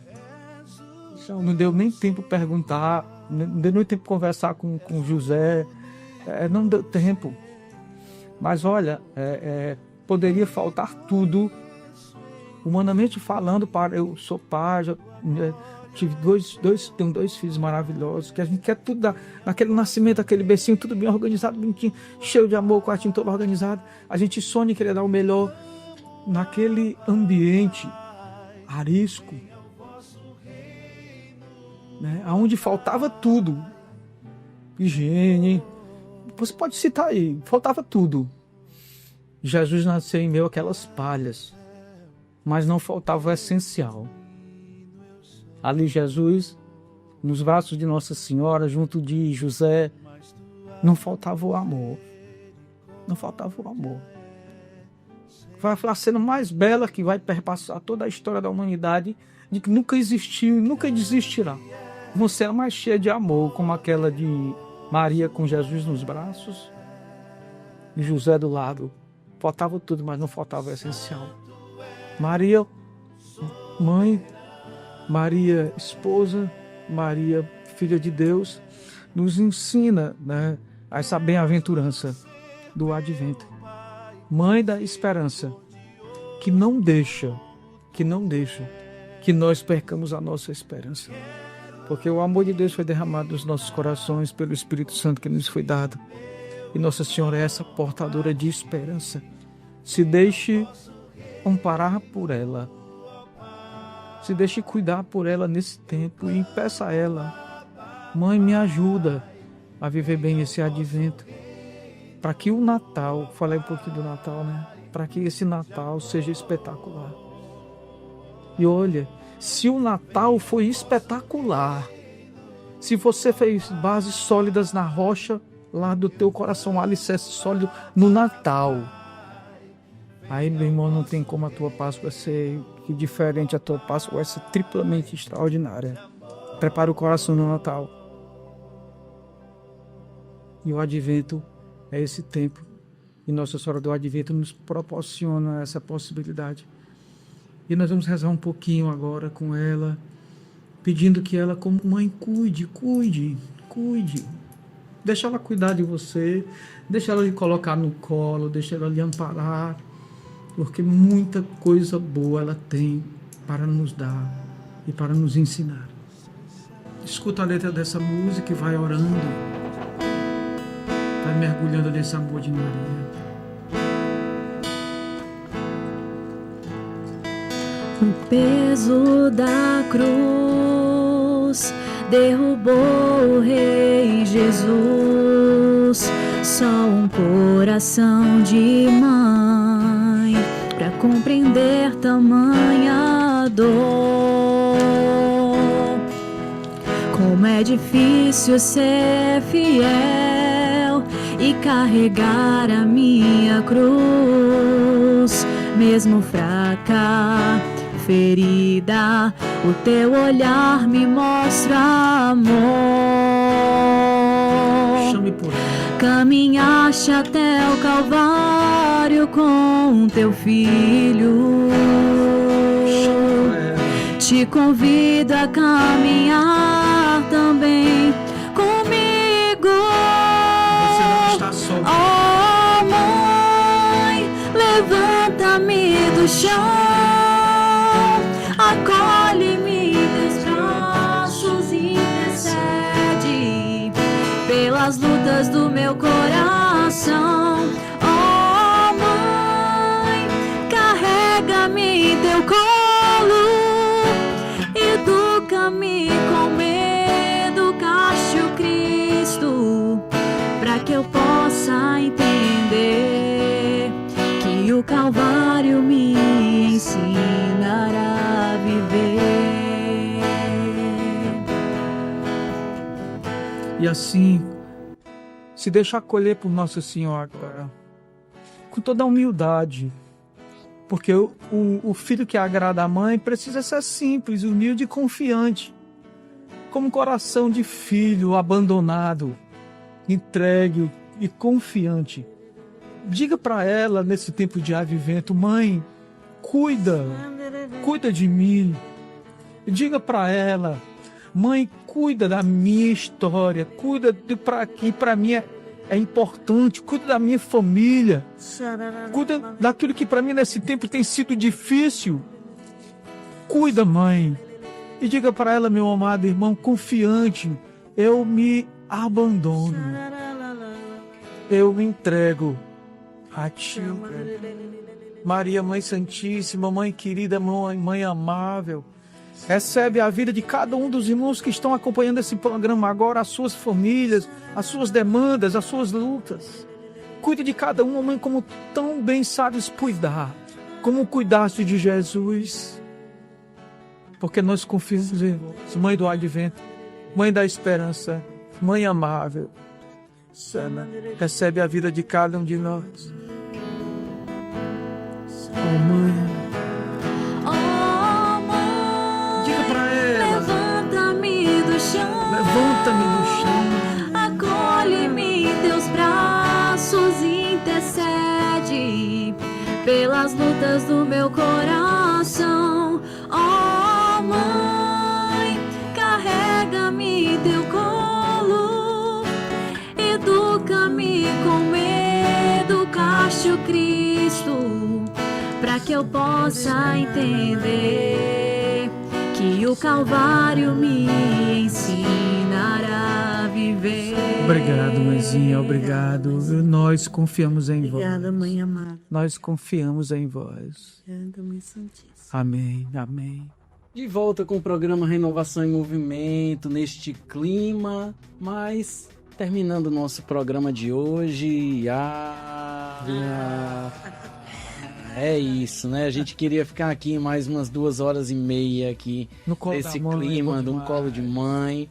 Não deu nem tempo perguntar, não deu nem tempo conversar com José. Não deu tempo. Mas olha, poderia faltar tudo. Humanamente falando, eu sou pai, tive tenho 2 filhos maravilhosos, que a gente quer tudo naquele nascimento, aquele bercinho, tudo bem organizado, bonitinho, cheio de amor, quartinho todo organizado. A gente sonha em querer dar o melhor naquele ambiente arisco, né? Onde faltava tudo. Higiene, você pode citar aí, faltava tudo. Jesus nasceu em meio àquelas palhas, mas não faltava o essencial. Ali Jesus, nos braços de Nossa Senhora, junto de José, não faltava o amor. Não faltava o amor. Vai a cena mais bela que vai perpassar toda a história da humanidade, de que nunca existiu e nunca existirá. Uma cena mais cheia de amor, como aquela de Maria com Jesus nos braços e José do lado. Faltava tudo, mas não faltava o essencial. Maria, mãe, Maria, esposa, Maria, filha de Deus, nos ensina, né, essa bem-aventurança do advento. Mãe da esperança, que não deixa que nós percamos a nossa esperança. Porque o amor de Deus foi derramado nos nossos corações pelo Espírito Santo que nos foi dado. E Nossa Senhora é essa portadora de esperança. Se deixe amparar por ela. Se deixe cuidar por ela nesse tempo e peça a ela: Mãe, me ajuda a viver bem esse advento. Para que o Natal, falei um pouquinho do Natal, né? Para que esse Natal seja espetacular. E olha, se o Natal foi espetacular, se você fez bases sólidas na rocha, lá do teu coração, alicerce sólido no Natal, aí, meu irmão, não tem como a tua Páscoa ser diferente. A tua Páscoa vai ser triplamente extraordinária. Prepara o coração no Natal. E o Advento é esse tempo. E Nossa Senhora do Advento nos proporciona essa possibilidade. E nós vamos rezar um pouquinho agora com ela, pedindo que ela, como mãe, cuide. Deixa ela cuidar de você, deixa ela lhe colocar no colo, deixa ela lhe amparar, porque muita coisa boa ela tem para nos dar e para nos ensinar. Escuta a letra dessa música e vai orando, vai mergulhando nesse amor de Maria. O peso da cruz derrubou o Rei Jesus. Só um coração de mãe pra compreender tamanha dor. Como é difícil ser fiel e carregar a minha cruz, mesmo fraca, ferida, o teu olhar me mostra amor. Chame por ela. Caminhaste até o Calvário com teu filho. Te convido a caminhar também comigo. Você não está só. Oh, mãe, levanta-me do chão, acolhe-me teus braços e intercede pelas lutas do meu coração. Oh, mãe, carrega-me em teu colo, educa-me como educaste o Cristo, para que eu possa entender que o Calvário me ensinará a viver. E assim, se deixa acolher por Nossa Senhora, com toda a humildade. Porque o filho que agrada a mãe precisa ser simples, humilde e confiante. Como um coração de filho abandonado, entregue e confiante. Diga para ela nesse tempo de advento: mãe, cuida de mim. Diga para ela: mãe, cuida da minha história, cuida que para mim é importante, cuida da minha família, cuida daquilo que para mim nesse tempo tem sido difícil. Cuida, mãe. E diga para ela, meu amado irmão, confiante, eu me abandono. Eu me entrego a ti. Maria, Mãe Santíssima, Mãe querida, Mãe amável, recebe a vida de cada um dos irmãos que estão acompanhando esse programa agora, as suas famílias, as suas demandas, as suas lutas. Cuide de cada um, mãe, como tão bem sabes cuidar, como cuidaste de Jesus. Porque nós confiamos em vós, Mãe do Advento, Mãe da Esperança, Mãe amável. Sana, recebe a vida de cada um de nós. Oh, Mãe. Oh, Mãe. Diga pra ela. Levanta-me do chão. Levanta-me do chão. Acolhe-me em teus braços e intercede pelas lutas do meu coração. Oh, Mãe, carrega-me em teu colo, educa-me como educaste o Cristo, para que eu possa entender que o Calvário me ensinará a viver. Obrigado, mãezinha, obrigado. Nós confiamos em vós. Obrigada, Mãe amada. Nós confiamos em vós. Obrigada, Mãe Santíssima. Amém, amém. De volta com o programa Renovação em Movimento, neste clima, mas terminando o nosso programa de hoje. É isso, né? A gente queria ficar aqui mais umas 2h30 aqui No colo nesse da mãe, clima, bom num colo de mãe.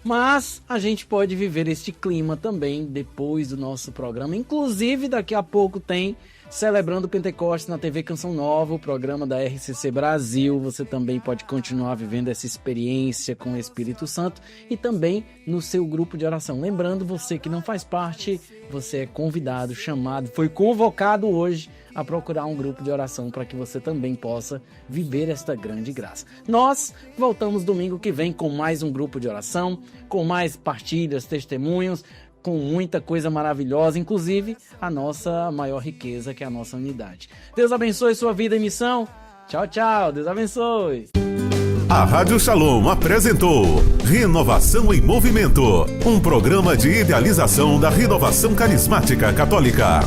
Mas a gente pode viver este clima também depois do nosso programa. Inclusive, daqui a pouco tem Celebrando Pentecostes na TV Canção Nova, o programa da RCC Brasil. Você também pode continuar vivendo essa experiência com o Espírito Santo e também no seu grupo de oração. Lembrando, você que não faz parte, você é convidado, chamado, foi convocado hoje a procurar um grupo de oração para que você também possa viver esta grande graça. Nós voltamos domingo que vem com mais um grupo de oração, com mais partilhas, testemunhos, com muita coisa maravilhosa, inclusive a nossa maior riqueza, que é a nossa unidade. Deus abençoe sua vida e missão. Tchau, tchau. Deus abençoe. A Rádio Shalom apresentou Renovação em Movimento, um programa de idealização da renovação carismática católica.